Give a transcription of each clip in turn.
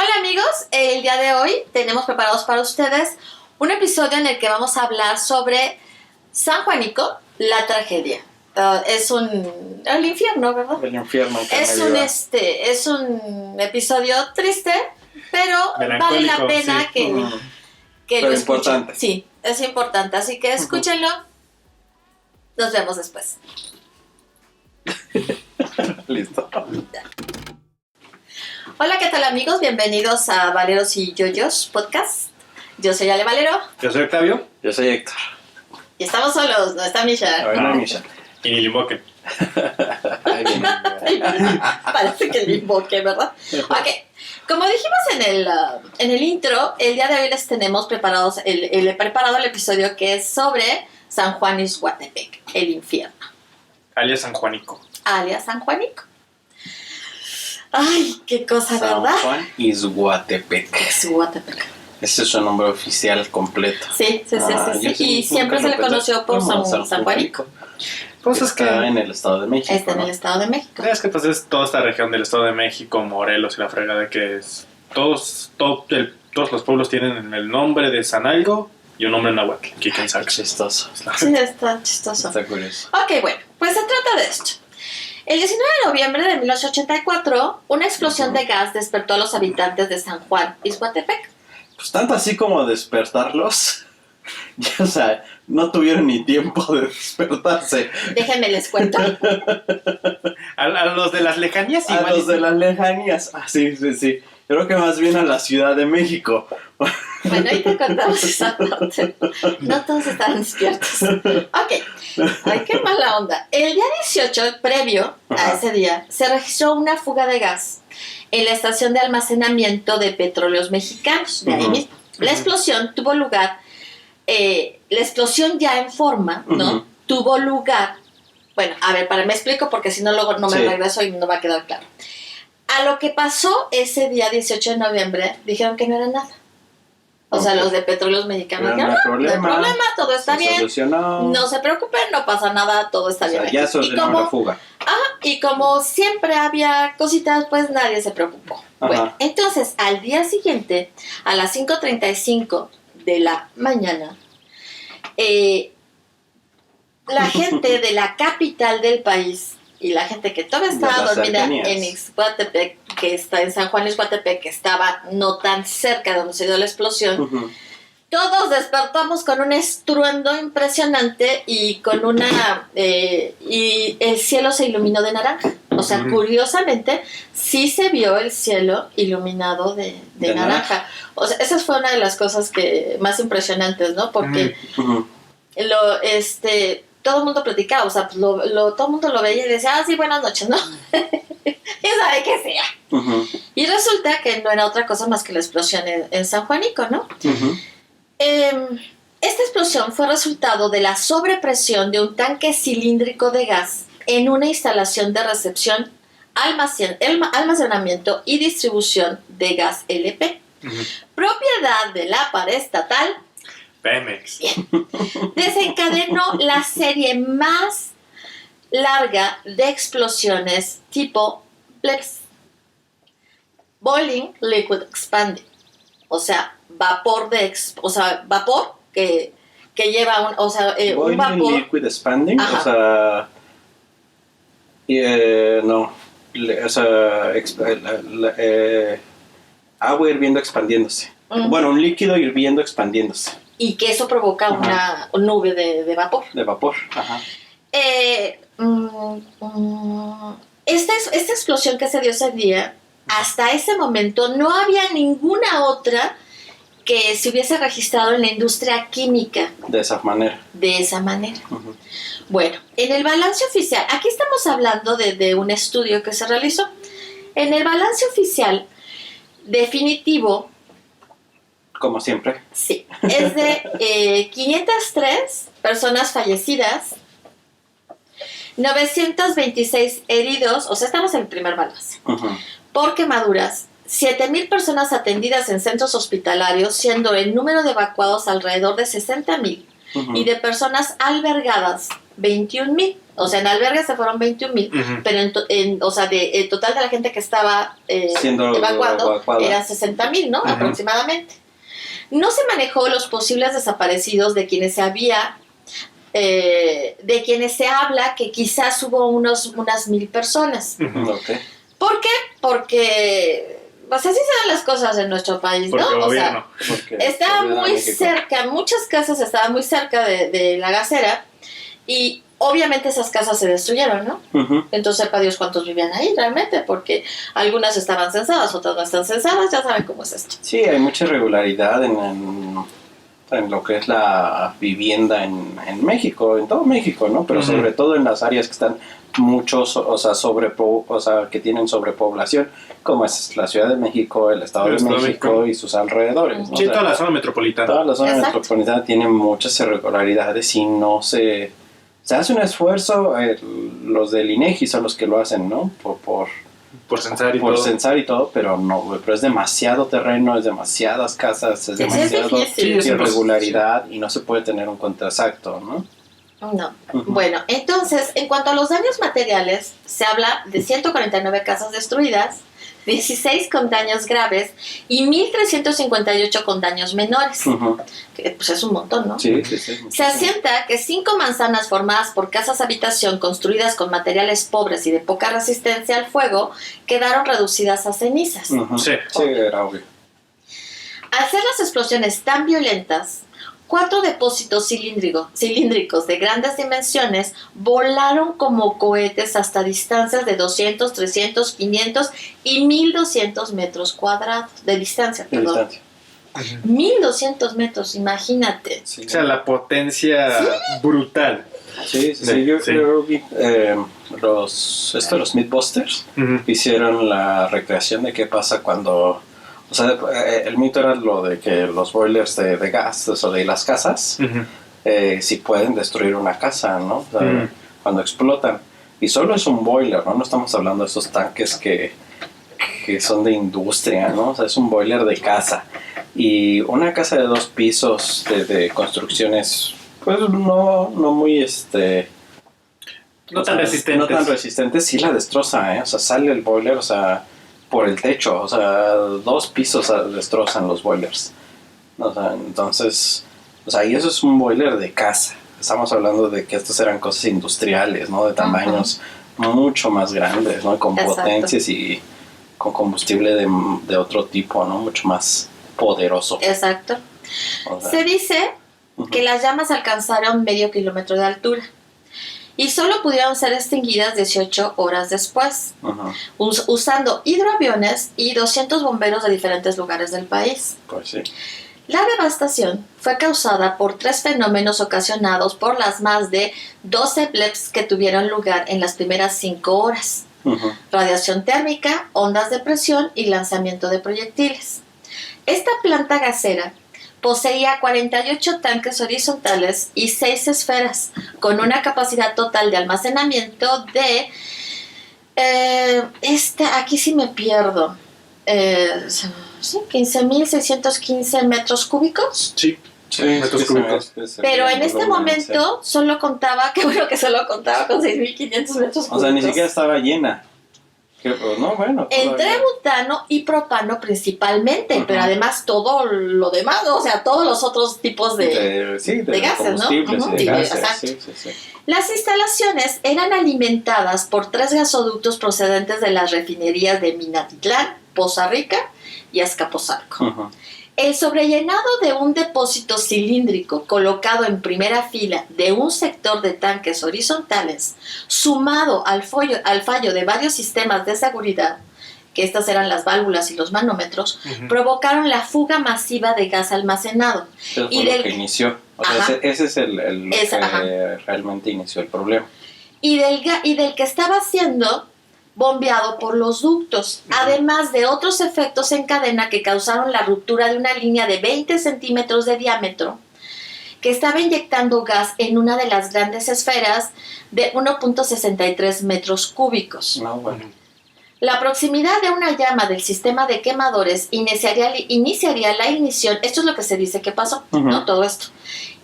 Hola amigos, el día de hoy tenemos preparados para ustedes un episodio en el que vamos a hablar sobre San Juanico, la tragedia. El infierno, ¿verdad? El infierno. Es un episodio triste, pero vale la pena sí. que pero lo escuchen. Importante. Sí, es importante, así que escúchenlo. Nos vemos después. Listo. Hola, ¿qué tal amigos? Bienvenidos a Valeros y Yoyos Podcast. Yo soy Ale Valero. Yo soy Octavio. Yo soy Héctor. Y estamos solos, no está Misha. A ver, no, Misha. Y ni Limboque. Ahí viene. Parece que le invoque, ¿verdad? Ok, como dijimos en el intro, el día de hoy les tenemos preparado el episodio que es sobre San Juan Ixhuatepec, el infierno. Alias San Juanico. Alias San Juanico. Ay, qué cosa, San ¿verdad? Juan Ixhuatepec. Ixhuatepec. Ese es su nombre oficial completo. Sí. Yo Y siempre se le conoció por San Juanico. Pues es que está en el Estado de México. Está en el Estado de México. es que pues es toda esta región del Estado de México, Morelos y la fregada que es. Todos los pueblos tienen el nombre de San algo y un nombre náhuatl. Que quién sabe. Chistoso. Sí, está chistoso. Está curioso. Ok, bueno, pues se trata de esto. El 19 de noviembre de 1884, una explosión de gas despertó a los habitantes de San Juan Ixhuatepec. Pues tanto así como despertarlos. Ya, o sea, no tuvieron ni tiempo de despertarse. Déjenme les cuento. A los de las lejanías A igual. los de las lejanías. Ah, sí. Creo que más bien a la Ciudad de México. Bueno, ahí te contamos esa parte. No todos estaban despiertos. Ok. Ay, qué mala onda. El día 18, previo a ese día, se registró una fuga de gas en la estación de almacenamiento de petróleos mexicanos, de ahí mismo. La explosión tuvo lugar, la explosión ya en forma, ¿no? Tuvo lugar, bueno, a ver, me explico porque si no luego no me regreso y no va a quedar claro. A lo que pasó ese día 18 de noviembre, dijeron que no era nada. O sea, los de petróleos mexicanos dijeron, no hay problema, todo está bien. Solucionó. No se preocupen, no pasa nada, todo está bien. Ya solucionaron la fuga. Y como siempre había cositas, pues nadie se preocupó. Bueno, entonces al día siguiente, a las 5:35 de la mañana, la gente de la capital del país y la gente que todavía estaba dormida en Ixhuatepec, que está en San Juan Ixhuatepec, que estaba no tan cerca de donde se dio la explosión, todos despertamos con un estruendo impresionante y con y el cielo se iluminó de naranja. O sea, curiosamente, sí se vio el cielo iluminado de naranja. O sea, esa fue una de las cosas más impresionantes, ¿no? Porque todo el mundo platicaba, o sea, todo el mundo lo veía y decía, sí, buenas noches, ¿no? ¿Quién sabe qué sea? Y resulta que no era otra cosa más que la explosión en San Juanico, ¿no? Esta explosión fue resultado de la sobrepresión de un tanque cilíndrico de gas en una instalación de recepción, almacenamiento y distribución de gas LP, propiedad de la paraestatal Pemex. Desencadenó la serie más larga de explosiones tipo BLEPS, Boiling Liquid Expanding, o sea, vapor que lleva un vapor. Liquid Expanding, Ajá. o sea, no, o sea, agua hirviendo expandiéndose. Bueno, un líquido hirviendo expandiéndose. Y que eso provoca una nube de vapor. De vapor, ajá. Esta explosión que se dio ese día, hasta ese momento no había ninguna otra que se hubiese registrado en la industria química. De esa manera. Bueno, en el balance oficial, aquí estamos hablando de un estudio que se realizó. En el balance oficial definitivo, como siempre. Sí, es de 503 personas fallecidas, 926 heridos, o sea, estamos en el primer balance, por quemaduras, 7,000 personas atendidas en centros hospitalarios, siendo el número de evacuados alrededor de 60,000, y de personas albergadas 21,000. O sea, en albergues se fueron 21,000, Ujú. pero o sea, el total de la gente que estaba Siendo evacuando evacuada. eran 60,000, ¿no? Ujú. Aproximadamente. No se manejó los posibles desaparecidos de quienes de quienes se habla que quizás hubo unas 1,000 personas. Ujú. Ok. ¿Por qué? Porque, pues así se dan las cosas en nuestro país, Porque ¿no? O sea, gobierno. Porque estaba ayuda a muy México. cerca, muchas casas estaban muy cerca de la gasera y obviamente esas casas se destruyeron, ¿no? Ujú. Entonces, sepa Dios cuántos vivían ahí realmente, porque algunas estaban censadas, otras no están censadas, ya saben cómo es esto. Sí, hay mucha irregularidad en lo que es la vivienda en México, en todo México, ¿no? Pero Ujú. sobre todo en las áreas que están que tienen sobrepoblación, como es la Ciudad de México, el Estado El de Estado de México México. y sus alrededores, ¿no? Sí, O sea, toda la zona metropolitana. toda la zona Exacto. metropolitana tiene muchas irregularidades y no se hace un esfuerzo, los del INEGI son los que lo hacen, ¿no? Por censar y por todo. censar y todo, pero es demasiado terreno, es demasiadas casas, es Sí, es demasiado difícil. Sí, es irregularidad y no se puede tener un cuento exacto, ¿no? No. Ujú. Bueno, entonces, en cuanto a los daños materiales, se habla de 149 casas destruidas, 16 con daños graves y 1,358 con daños menores. Ujú. Que, pues es un montón, ¿no? Sí, sí, sí. Se muchísimo. asienta que 5 manzanas formadas por casas habitación construidas con materiales pobres y de poca resistencia al fuego quedaron reducidas a cenizas. Ujú. Sí. Sí, era obvio. Al ser las explosiones tan violentas, 4 depósitos cilíndricos de grandes dimensiones volaron como cohetes hasta distancias de 200, 300, 500 y 1,200 metros cuadrados de distancia. De Perdón. distancia. 1,200 metros, imagínate. Sí, O sea, la potencia brutal. sí. Sí. Yo vi los Mythbusters Ujú. hicieron la recreación de qué pasa cuando... O sea, el mito era lo de que los boilers de gas o de las casas Ujú. si pueden destruir una casa, ¿no? O sea, Mm. cuando explotan. Y solo es un boiler, ¿no? No estamos hablando de esos tanques que son de industria, ¿no? O sea, es un boiler de casa. Y una casa de 2 pisos de construcciones, pues no muy, No o tan sea, resistentes. No tan resistentes, sí la destroza, ¿eh? O sea, sale el boiler, o sea, por el techo, o sea, 2 pisos destrozan los boilers. O sea, entonces, o sea, y eso es un boiler de casa. Estamos hablando de que estas eran cosas industriales, ¿no? De tamaños mucho más grandes, ¿no? Con Exacto. potencias y con combustible de otro tipo, ¿no? Mucho más poderoso. Exacto. O sea, Se dice que las llamas alcanzaron medio kilómetro de altura y solo pudieron ser extinguidas 18 horas después, ujú, usando hidroaviones y 200 bomberos de diferentes lugares del país. pues sí. La devastación fue causada por 3 fenómenos ocasionados por las más de 12 bleps que tuvieron lugar en las primeras 5 horas. Ujú, Radiación térmica, ondas de presión y lanzamiento de proyectiles. Esta planta gasera poseía 48 tanques horizontales y 6 esferas, con una capacidad total de almacenamiento de... aquí sí me pierdo. Sí, 15,615 metros cúbicos. Sí. Sí, Metros cúbicos. Pero en este momento solo contaba, qué bueno que solo contaba con 6,500 metros cúbicos. O sea, ni siquiera estaba llena. No, bueno. Entre todavía. butano y propano principalmente, Ujú. pero además todo lo demás, o sea, todos los otros tipos de de gases, ¿no? combustibles Ujú, y de y de- gases. exacto. Sí. Las instalaciones eran alimentadas por 3 gasoductos procedentes de las refinerías de Minatitlán, Poza Rica y Azcapotzalco. Ujú. El sobrellenado de un depósito cilíndrico colocado en primera fila de un sector de tanques horizontales, sumado al fallo de varios sistemas de seguridad, que estas eran las válvulas y los manómetros, Ujú. provocaron la fuga masiva de gas almacenado. Eso Y fue lo del- que inició. O sea, Ajá. ese es lo Esa, que ajá. realmente inició el problema. Y del que estaba siendo bombeado por los ductos, además de otros efectos en cadena que causaron la ruptura de una línea de 20 centímetros de diámetro que estaba inyectando gas en una de las grandes esferas de 1,63 metros cúbicos. No, bueno. La proximidad de una llama del sistema de quemadores iniciaría la ignición, esto es lo que se dice que pasó, ¿no? Todo esto.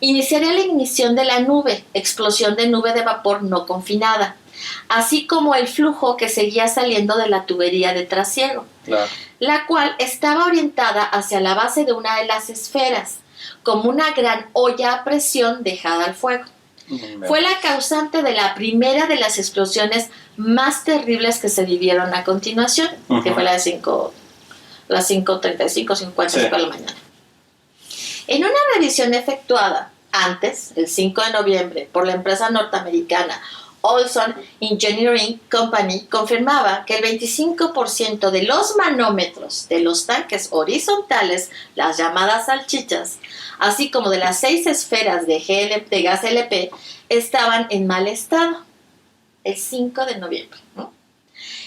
Iniciaría la ignición de la nube, explosión de nube de vapor no confinada, así como el flujo que seguía saliendo de la tubería de trasiego, Claro. la cual estaba orientada hacia la base de una de las esferas, como una gran olla a presión dejada al fuego. Fue la causante de la primera de las explosiones más terribles que se vivieron a continuación, que fue las 5:35, 50 de la mañana. En una revisión efectuada antes, el 5 de noviembre, por la empresa norteamericana Olson Engineering Company, confirmaba que el 25% de los manómetros de los tanques horizontales, las llamadas salchichas, así como de las 6 esferas de gas LP, estaban en mal estado. El 5 de noviembre, ¿no?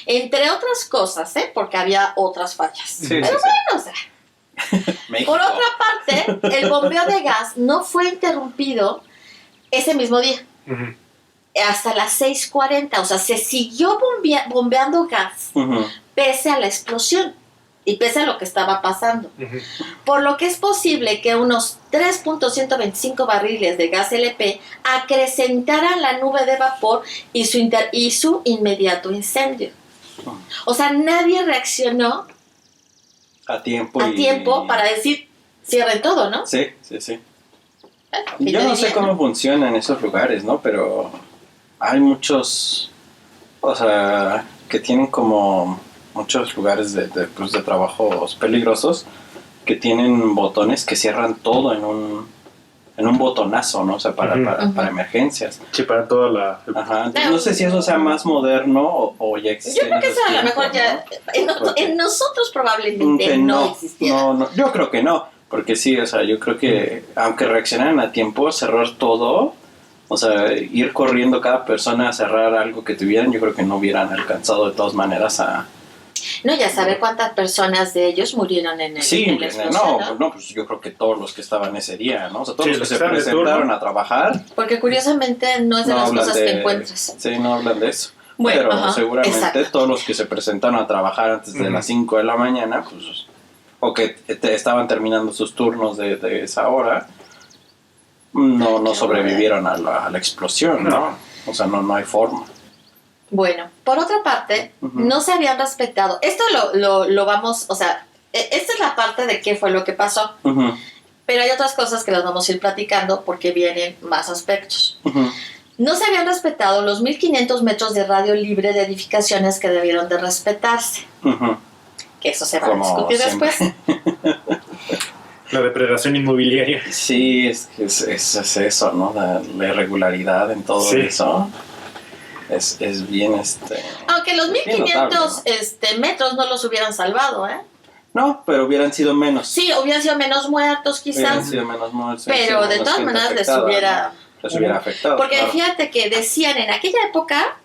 Entre otras cosas, porque había otras fallas. Sí, pero sí, bueno, o sea. México. Por otra parte, el bombeo de gas no fue interrumpido ese mismo día. Hasta las 6:40, o sea, se siguió bombeando gas pese a la explosión y pese a lo que estaba pasando. Por lo que es posible que unos 3.125 barriles de gas LP acrecentaran la nube de vapor y su inmediato incendio. O sea, nadie reaccionó a tiempo para decir, cierren todo, ¿no? Sí, sí, sí. Bueno, yo no sé cómo funcionan esos lugares, ¿no? Pero hay muchos, o sea, que tienen como muchos lugares de trabajos peligrosos que tienen botones que cierran todo en un botonazo, ¿no? O sea, para emergencias. Sí, para toda la... Ajá. Entonces, no sé si eso sea más moderno o ya existe. Yo creo que eso a lo mejor ya... En nosotros probablemente no existiera. No, yo creo que no. Porque sí, o sea, yo creo que aunque reaccionaran a tiempo, cerrar todo, o sea, ir corriendo cada persona a cerrar algo que tuvieran, yo creo que no hubieran alcanzado de todas maneras a... No, ya sabe cuántas personas de ellos murieron en la explosión, no, pues yo creo que todos los que estaban ese día, ¿no? O sea, todos Sí, los que se presentaron a trabajar. Porque curiosamente no es de las cosas que encuentras. Sí, no hablan de eso. Bueno, pero seguramente exacto. todos los que se presentaron a trabajar antes de las 5 de la mañana, pues, o que estaban terminando sus turnos de esa hora, no sobrevivieron a la explosión, ¿no? O sea, no hay forma. Bueno, por otra parte, no se habían respetado. Esto lo vamos, o sea, esta es la parte de qué fue lo que pasó. Pero hay otras cosas que las vamos a ir platicando porque vienen más aspectos. No se habían respetado los 1.500 metros de radio libre de edificaciones que debieron de respetarse. Que eso se va a discutir después. La depredación inmobiliaria. Sí, es eso, ¿no? La irregularidad en todo eso. Es bien, Aunque los 1.500 metros no los hubieran salvado, ¿eh? No, pero hubieran sido menos. Sí, hubieran sido menos muertos quizás. Hubieran sido menos muertos. Pero de todas maneras les hubiera afectado. Porque fíjate que decían en aquella época,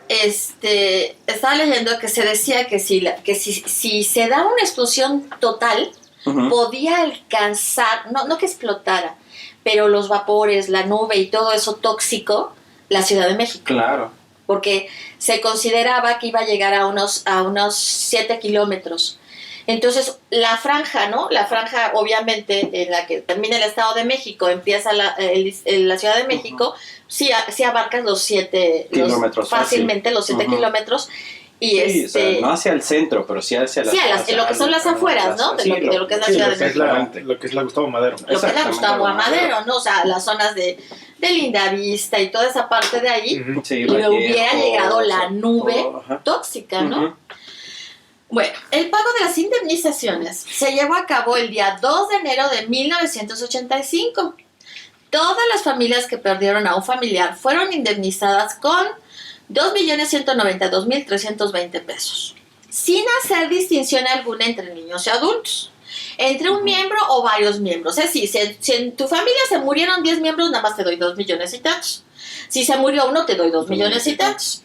estaba leyendo que se decía que si se da una explosión total, podía alcanzar, no que explotara, pero los vapores, la nube y todo eso tóxico, la Ciudad de México. Claro. Porque se consideraba que iba a llegar a unos 7 kilómetros. Entonces, la franja, ¿no? La franja, obviamente, en la que termina el Estado de México, empieza la Ciudad de México, sí abarcas los 7 kilómetros fácilmente, los 7 kilómetros. Y sí, o sea, no hacia el centro, pero sí hacia lo que son las afueras, ¿no? De lo que es la Ciudad de México. Lo que es la Gustavo Madero. Lo que es la Gustavo Madero, ¿no? O sea, las zonas de Lindavista y toda esa parte de ahí, y le hubiera llegado la nube tóxica, ¿no? Bueno, el pago de las indemnizaciones se llevó a cabo el día 2 de enero de 1985. Todas las familias que perdieron a un familiar fueron indemnizadas con 2.192.320 pesos, sin hacer distinción alguna entre niños y adultos, entre un miembro o varios miembros. Es decir, si en tu familia se murieron 10 miembros, nada más te doy 2 millones y tantos. Si se murió uno, te doy 2 millones y tantos.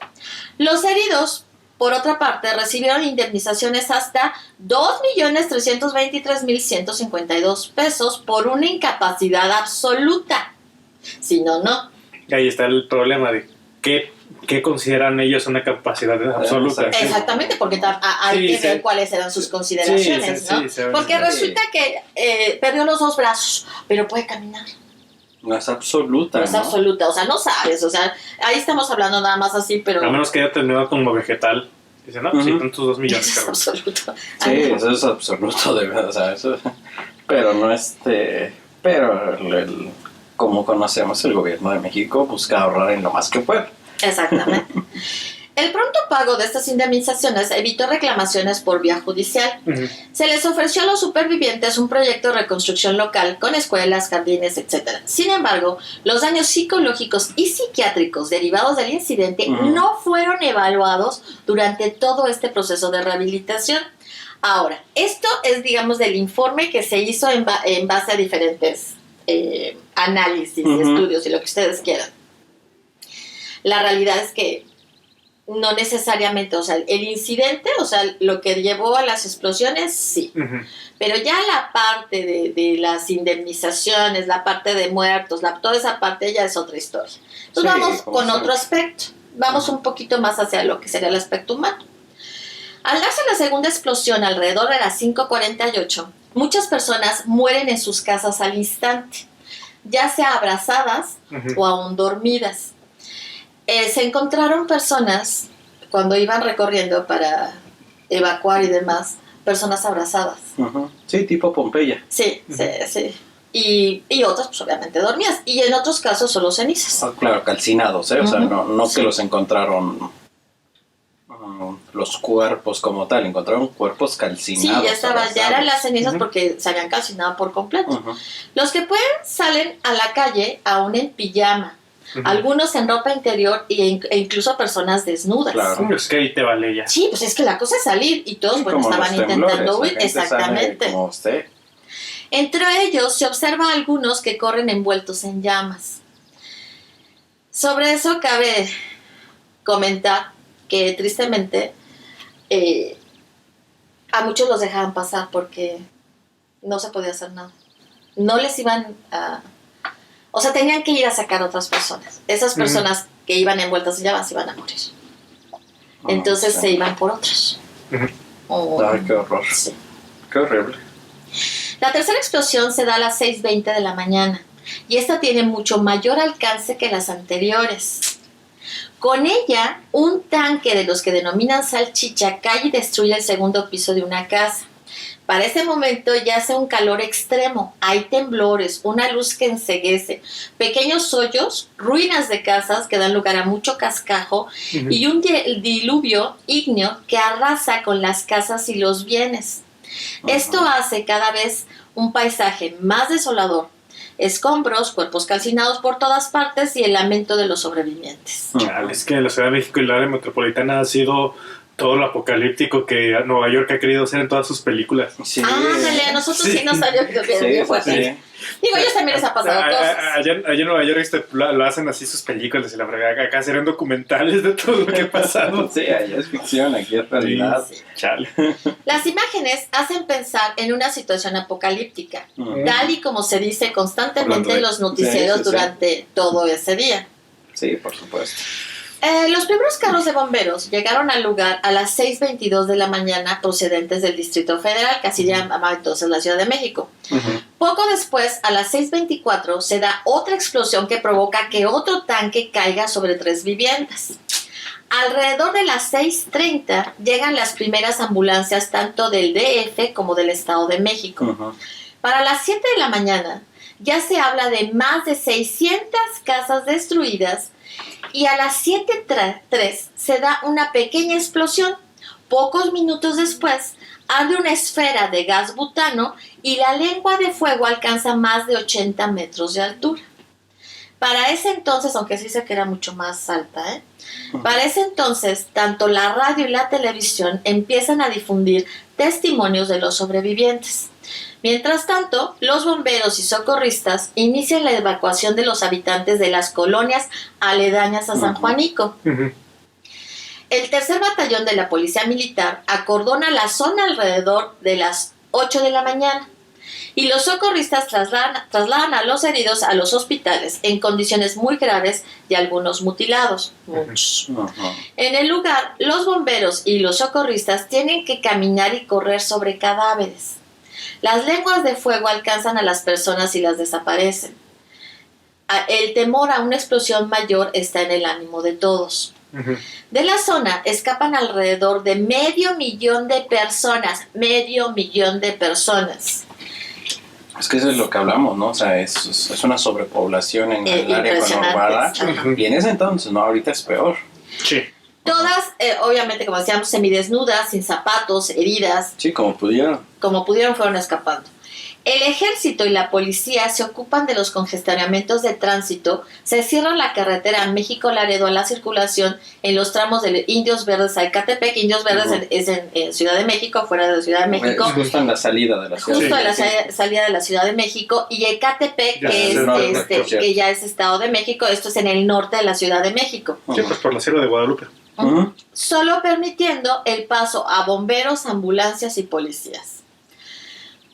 Los heridos, por otra parte, recibieron indemnizaciones hasta 2.323.152 pesos por una incapacidad absoluta. Si no. Y ahí está el problema de qué qué consideran ellos una capacidad absoluta. Exactamente, porque hay que ver cuáles eran sus consideraciones, ¿no? Porque resulta que perdió los 2 brazos, pero puede caminar. No es absoluta, No es absoluta, o sea, no sabes, o sea, ahí estamos hablando nada más así, pero... A menos que haya terminado como vegetal. Dice, no, sí, tantos 2 millones. Eso es absoluto. Sí, eso es absoluto, de verdad, o sea, eso... Pero no pero como conocemos, el gobierno de México busca ahorrar en lo más que puede. Exactamente. El pronto pago de estas indemnizaciones evitó reclamaciones por vía judicial. Se les ofreció a los supervivientes un proyecto de reconstrucción local con escuelas, jardines, etc. Sin embargo, los daños psicológicos y psiquiátricos derivados del incidente no fueron evaluados durante todo este proceso de rehabilitación. Ahora, esto es, digamos, del informe que se hizo en base a diferentes análisis, estudios y lo que ustedes quieran. La realidad es que no necesariamente, o sea, el incidente, o sea, lo que llevó a las explosiones, sí. Pero ya la parte de las indemnizaciones, la parte de muertos, toda esa parte ya es otra historia. Entonces vamos con otro aspecto. Vamos un poquito más hacia lo que sería el aspecto humano. Al darse la segunda explosión alrededor de las 5:48, muchas personas mueren en sus casas al instante, ya sea abrazadas o aún dormidas. Se encontraron personas, cuando iban recorriendo para evacuar y demás, personas abrazadas. Sí, tipo Pompeya. Sí. Y otras, pues obviamente dormidas. Y en otros casos solo cenizas. Claro, calcinados, ¿eh? O sea, no que los encontraron los cuerpos como tal, encontraron cuerpos calcinados. Sí, ya eran las cenizas porque se habían calcinado por completo. Los que pueden salen a la calle aún en pijama. Algunos en ropa interior e incluso personas desnudas. Claro. Es que ahí te vale ya. Sí, pues es que la cosa es salir y todos estaban intentando huir. Exactamente. Como usted. Entre ellos se observa a algunos que corren envueltos en llamas. Sobre eso cabe comentar que tristemente a muchos los dejaban pasar porque no se podía hacer nada. No les iban a... O sea, tenían que ir a sacar a otras personas. Esas personas que iban envueltas en llamas iban a morir. Entonces se iban por otros. Ay, qué horror. Sí. Qué horrible. La tercera explosión se da a las 6:20 de la mañana. Y esta tiene mucho mayor alcance que las anteriores. Con ella, un tanque de los que denominan salchicha cae y destruye el segundo piso de una casa. Para ese momento ya hace un calor extremo, hay temblores, una luz que enceguece, pequeños hoyos, ruinas de casas que dan lugar a mucho cascajo y un diluvio ígneo que arrasa con las casas y los bienes. Esto hace cada vez un paisaje más desolador, escombros, cuerpos calcinados por todas partes y el lamento de los sobrevivientes. Es que la Ciudad de México y la área metropolitana ha sido todo lo apocalíptico que Nueva York ha querido hacer en todas sus películas. Sí. A nosotros sí nos salió bien fuerte. Sí. Digo, a ellos también les ha pasado cosas. Allá en Nueva York lo hacen así sus películas y la verdad acá serían documentales de todo lo que ha pasado. Sí, allá es ficción, aquí es realidad. Sí. Chale. Las imágenes hacen pensar en una situación apocalíptica, tal y como se dice constantemente en los noticieros durante todo ese día. Sí, por supuesto. Los primeros carros de bomberos llegaron al lugar a las 6:22 de la mañana procedentes del Distrito Federal, que así llamaba entonces la Ciudad de México. Poco después, a las 6:24, se da otra explosión que provoca que otro tanque caiga sobre 3 viviendas. Alrededor de las 6:30 llegan las primeras ambulancias tanto del DF como del Estado de México. Para las 7 de la mañana ya se habla de más de 600 casas destruidas. Y a las 7:03 se da una pequeña explosión. Pocos minutos después, arde una esfera de gas butano y la lengua de fuego alcanza más de 80 metros de altura. Para ese entonces, aunque sí sé que era mucho más alta, para ese entonces, tanto la radio y la televisión empiezan a difundir testimonios de los sobrevivientes. Mientras tanto, los bomberos y socorristas inician la evacuación de los habitantes de las colonias aledañas a San Juanico. El tercer batallón de la Policía Militar acordona la zona alrededor de las 8 de la mañana. Y los socorristas trasladan a los heridos a los hospitales en condiciones muy graves y algunos mutilados, muchos. En el lugar, los bomberos y los socorristas tienen que caminar y correr sobre cadáveres. Las lenguas de fuego alcanzan a las personas y las desaparecen. El temor a una explosión mayor está en el ánimo de todos. De la zona escapan alrededor de 500,000 de personas. 500,000 de personas. Es que eso es lo que hablamos, ¿no? O sea, es una sobrepoblación en el área conurbada. Y en ese entonces, ¿no? Ahorita es peor. Sí. Todas, obviamente, como decíamos, semidesnudas, sin zapatos, heridas. Sí, como pudieron. Como pudieron, fueron escapando. El ejército y la policía se ocupan de los congestionamientos de tránsito, se cierra la carretera México-Laredo a la circulación en los tramos de Indios Verdes a Ecatepec. Indios Verdes es en Ciudad de México, fuera de la Ciudad de México. Justo en la salida de la ciudad. Justo en la salida de la Ciudad de México. Y Ecatepec, que ya es Estado de México, esto es en el norte de la Ciudad de México. Sí, pues por la Sierra de Guadalupe. Solo permitiendo el paso a bomberos, ambulancias y policías.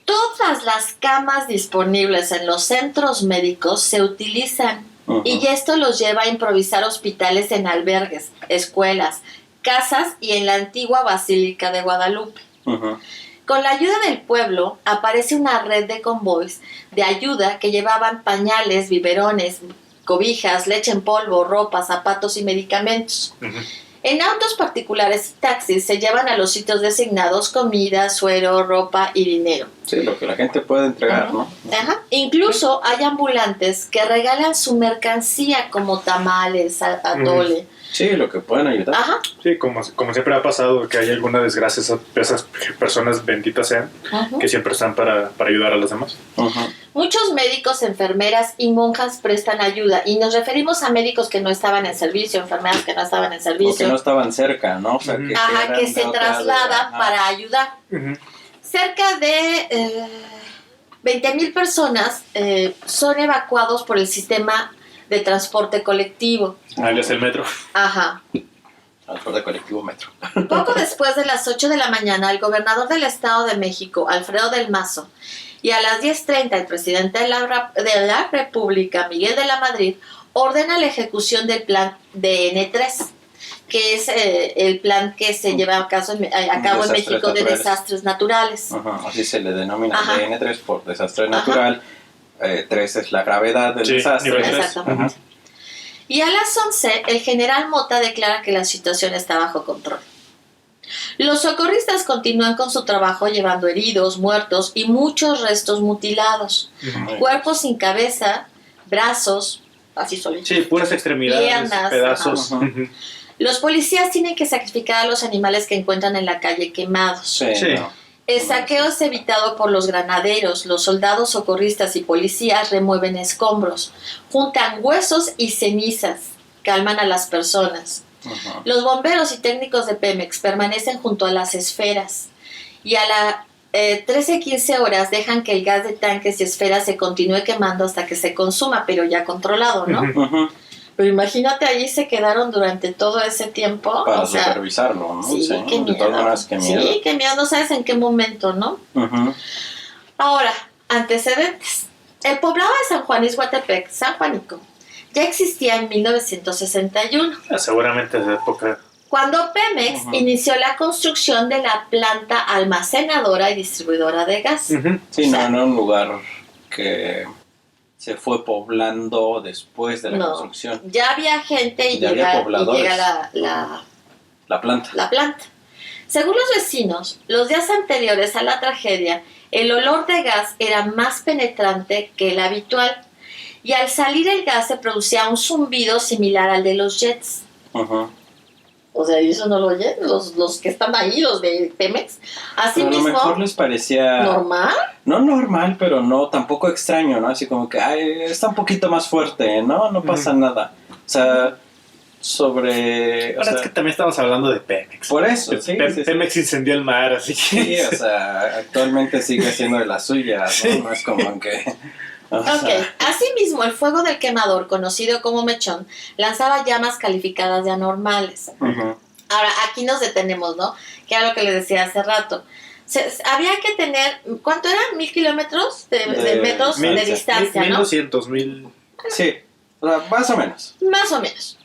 Todas las camas disponibles en los centros médicos se utilizan y esto los lleva a improvisar hospitales en albergues, escuelas, casas y en la antigua Basílica de Guadalupe. Con la ayuda del pueblo aparece una red de convoys de ayuda que llevaban pañales, biberones, cobijas, leche en polvo, ropa, zapatos y medicamentos. En autos particulares y taxis se llevan a los sitios designados comida, suero, ropa y dinero. Sí, lo que la gente puede entregar, ¿no? Incluso hay ambulantes que regalan su mercancía como tamales, atole. Sí, lo que pueden ayudar. Sí, como siempre ha pasado que hay alguna desgracia, esas personas benditas sean, que siempre están para ayudar a los demás. Muchos médicos, enfermeras y monjas prestan ayuda y nos referimos a médicos que no estaban en servicio, enfermeras que no estaban en servicio. O que no estaban cerca, ¿no? O sea, que se trasladan para ayudar. Cerca de 20,000 personas son evacuados por el sistema de transporte colectivo. Alias el metro. Transporte colectivo metro. Poco después de las 8 de la mañana, el gobernador del Estado de México, Alfredo del Mazo, y a las 10:30 el presidente de la República, Miguel de la Madrid, ordena la ejecución del plan DN3, que es el plan que se lleva a cabo en México de desastres naturales. Así se le denomina DN3 por desastre natural. 3 es la gravedad del desastre. Exactamente. Y a las 11 el general Mota declara que la situación está bajo control. Los socorristas continúan con su trabajo llevando heridos, muertos y muchos restos mutilados. Cuerpos sin cabeza, brazos, así solitos. Sí, puras extremidades, piernas, pedazos. Los policías tienen que sacrificar a los animales que encuentran en la calle quemados. Sí. El saqueo es evitado por los granaderos. Los soldados socorristas y policías remueven escombros, juntan huesos y cenizas, calman a las personas. Los bomberos y técnicos de Pemex permanecen junto a las esferas y a las 13:15 horas dejan que el gas de tanques y esferas se continúe quemando hasta que se consuma, pero ya controlado, ¿no? Pero imagínate, allí se quedaron durante todo ese tiempo. Para supervisarlo, ¿no? Sí, qué miedo. De todas maneras, qué miedo. Sí, qué miedo, no sabes en qué momento, ¿no? Ahora, antecedentes. El poblado de San Juan Ixhuatepec, San Juanico, ya existía en 1961. Seguramente es de época. Cuando Pemex inició la construcción de la planta almacenadora y distribuidora de gas. Sí, o sea, no era un lugar que se fue poblando después de la construcción. Ya había gente y llega la planta. La planta. Según los vecinos, los días anteriores a la tragedia, el olor de gas era más penetrante que el habitual y al salir el gas se producía un zumbido similar al de los jets. O sea, ¿y eso no lo oyen? Los que están ahí, los de Pemex. Así mismo. A lo mejor les parecía... ¿Normal? No normal, pero no, tampoco extraño, ¿no? Así como que, está un poquito más fuerte, ¿no? No pasa nada. O sea, es que también estamos hablando de Pemex. Por eso, sí. Pemex incendió el mar, así que... Sí, o sea, actualmente sigue siendo de las suyas, ¿no? No es como que... Asimismo, el fuego del quemador, conocido como mechón, lanzaba llamas calificadas de anormales. Ahora, aquí nos detenemos, ¿no? Que era lo que les decía hace rato. había que tener, ¿cuánto era? 1,000 kilómetros de metros de distancia, ¿no? 1,200, 1,000. Sí, o sea, más o menos. Más o menos.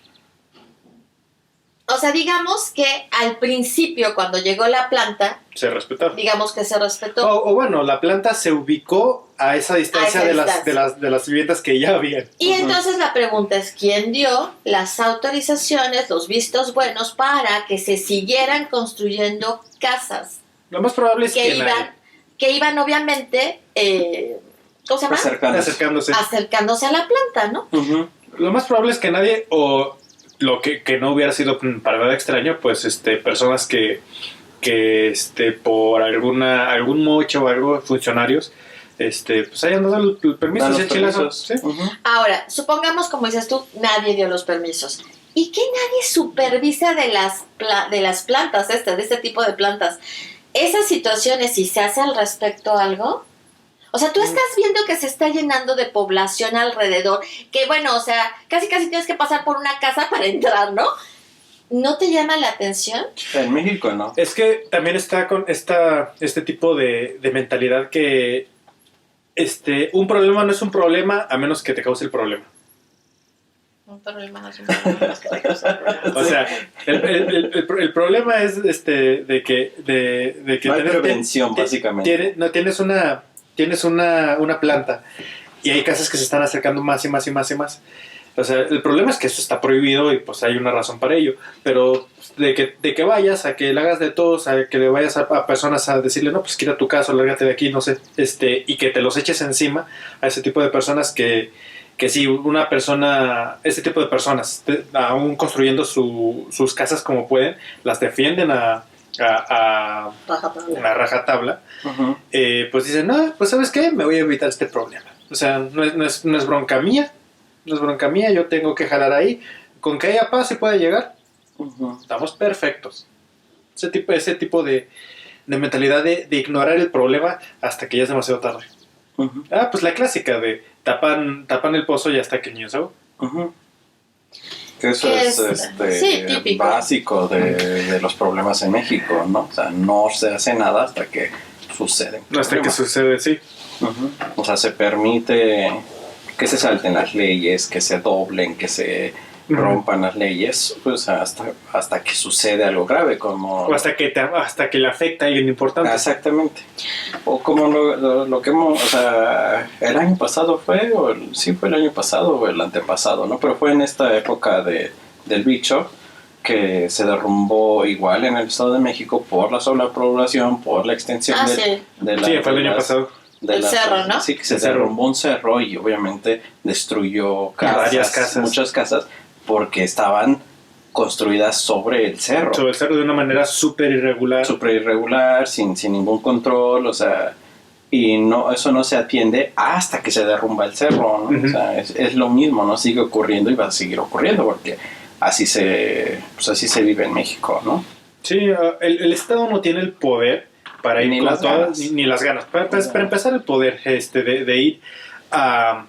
O sea, digamos que al principio, cuando llegó la planta, Se respetaba. digamos que se respetó. O bueno, la planta se ubicó a esa distancia, de las viviendas que ya habían. Y entonces la pregunta es, ¿quién dio las autorizaciones, los vistos buenos para que se siguieran construyendo casas? Lo más probable es que iban obviamente, ¿cómo se llama? acercándose. Acercándose a la planta, ¿no? Uh-huh. Lo más probable es que nadie, o lo que no hubiera sido para nada extraño, pues personas que por algún moche o algo, funcionarios, pues hayan dado el permiso, los ese chilazo. ¿Sí? Uh-huh. Ahora, supongamos, como dices tú, nadie dio los permisos. ¿Y qué nadie supervisa de las plantas de este tipo de plantas? Esas situaciones, si se hace al respecto algo, o sea, tú estás viendo que se está llenando de población alrededor, que bueno, o sea, casi tienes que pasar por una casa para entrar, ¿no? ¿No te llama la atención? En México, ¿no? Es que también está con este tipo de mentalidad que un problema no es un problema a menos que te cause el problema. Un problema no es un problema, es que te causa el problema. O sea, el problema es de que no hay prevención, básicamente. Tienes una planta y hay casas que se están acercando más y más y más y más. O sea, el problema es que eso está prohibido y pues hay una razón para ello. Pero de que vayas, a que le hagas de todos, a que le vayas a personas a decirle, no, pues quita tu caso, lárgate de aquí, no sé, y que te los eches encima a ese tipo de personas que si una persona, ese tipo de personas, aún construyendo sus casas como pueden, las defienden a rajatabla, Uh-huh. pues dicen, no, pues ¿sabes qué? Me voy a evitar este problema. O sea, no es bronca mía, yo tengo que jalar ahí. Con que haya paz y pueda llegar, Uh-huh. estamos perfectos. Ese tipo de mentalidad de ignorar el problema hasta que ya es demasiado tarde. Uh-huh. Pues la clásica de tapan el pozo y hasta que el niño se ahoga. Uh-huh. Eso ¿Qué es sí, típico. básico de los problemas en México, ¿no? O sea, no se hace nada hasta que sucede. Hasta que sucede, sí. Uh-huh. O sea, se permite que se salten las leyes, que se doblen, que se rompan las leyes, pues hasta que sucede algo grave, como... O hasta que le afecta a alguien importante. Exactamente. O como lo que hemos... O sea, el año pasado fue, sí fue el año pasado o el antepasado, ¿no? Pero fue en esta época del bicho que se derrumbó igual en el Estado de México por la sobrepoblación, por la extensión de la... Sí, fue el año pasado. El cerro, ¿no? Sí, que se derrumbó un cerro y obviamente destruyó varias casas. Muchas casas, porque estaban construidas sobre el cerro. Sobre el cerro de una manera súper irregular. Sin ningún control, o sea, y eso no se atiende hasta que se derrumba el cerro, ¿no? Uh-huh. O sea, es lo mismo, ¿no? Sigue ocurriendo y va a seguir ocurriendo, porque así se vive en México, ¿no? Sí, el Estado no tiene el poder para ir ni con las todas, ganas. ni las ganas. Para empezar, el poder de ir a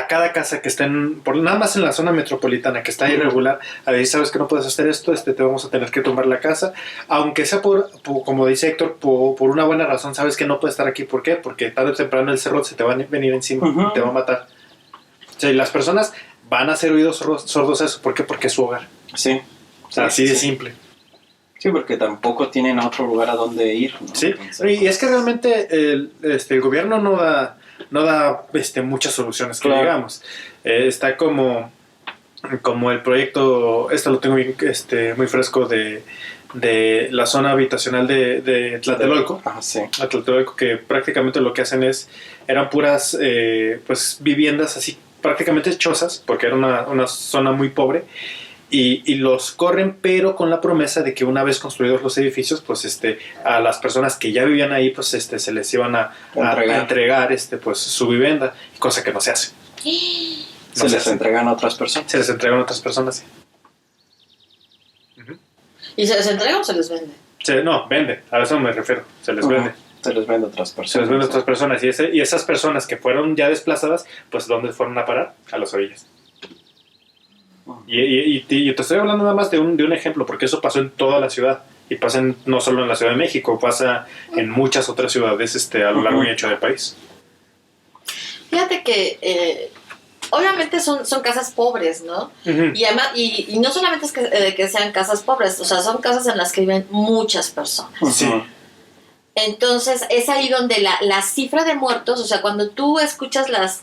cada casa que está nada más en la zona metropolitana, que está irregular, a decir, sabes que no puedes hacer esto, te vamos a tener que tumbar la casa, aunque sea por como dice Héctor, por una buena razón, sabes que no puedes estar aquí. ¿Por qué? Porque tarde o temprano el cerro se te va a venir encima, Uh-huh. te va a matar. O sea, y las personas van a hacer oídos sordos a eso. ¿Por qué? Porque es su hogar. Sí. Así de simple. Sí, porque tampoco tienen otro lugar a donde ir, ¿no? Sí, Entonces, y es que realmente el gobierno no da muchas soluciones, que claro. digamos. Está como el proyecto, lo tengo muy fresco, de la zona habitacional de Tlatelolco. Sí. A Tlatelolco, que prácticamente lo que hacen eran puras pues viviendas así, prácticamente chozas, porque era una zona muy pobre. Y los corren, pero con la promesa de que una vez construidos los edificios, pues a las personas que ya vivían ahí, pues se les iban a entregar pues su vivienda, cosa que no se hace. Se les entregan a otras personas. Se les entregan a otras personas, sí. Uh-huh. ¿Y se les entrega o se les vende? No, vende, a eso me refiero, se les vende. Se les vende a otras personas. Se les vende a otras personas, y esas personas que fueron ya desplazadas, pues ¿dónde fueron a parar? A las orillas. Y te estoy hablando nada más de un ejemplo, porque eso pasó en toda la ciudad. Y pasa no solo en la Ciudad de México, pasa en muchas otras ciudades a lo largo y ancho del país. Fíjate que obviamente son casas pobres, ¿no? Uh-huh. Y además, y no solamente es que sean casas pobres, o sea, son casas en las que viven muchas personas. Sí. Entonces, es ahí donde la cifra de muertos, o sea, cuando tú escuchas las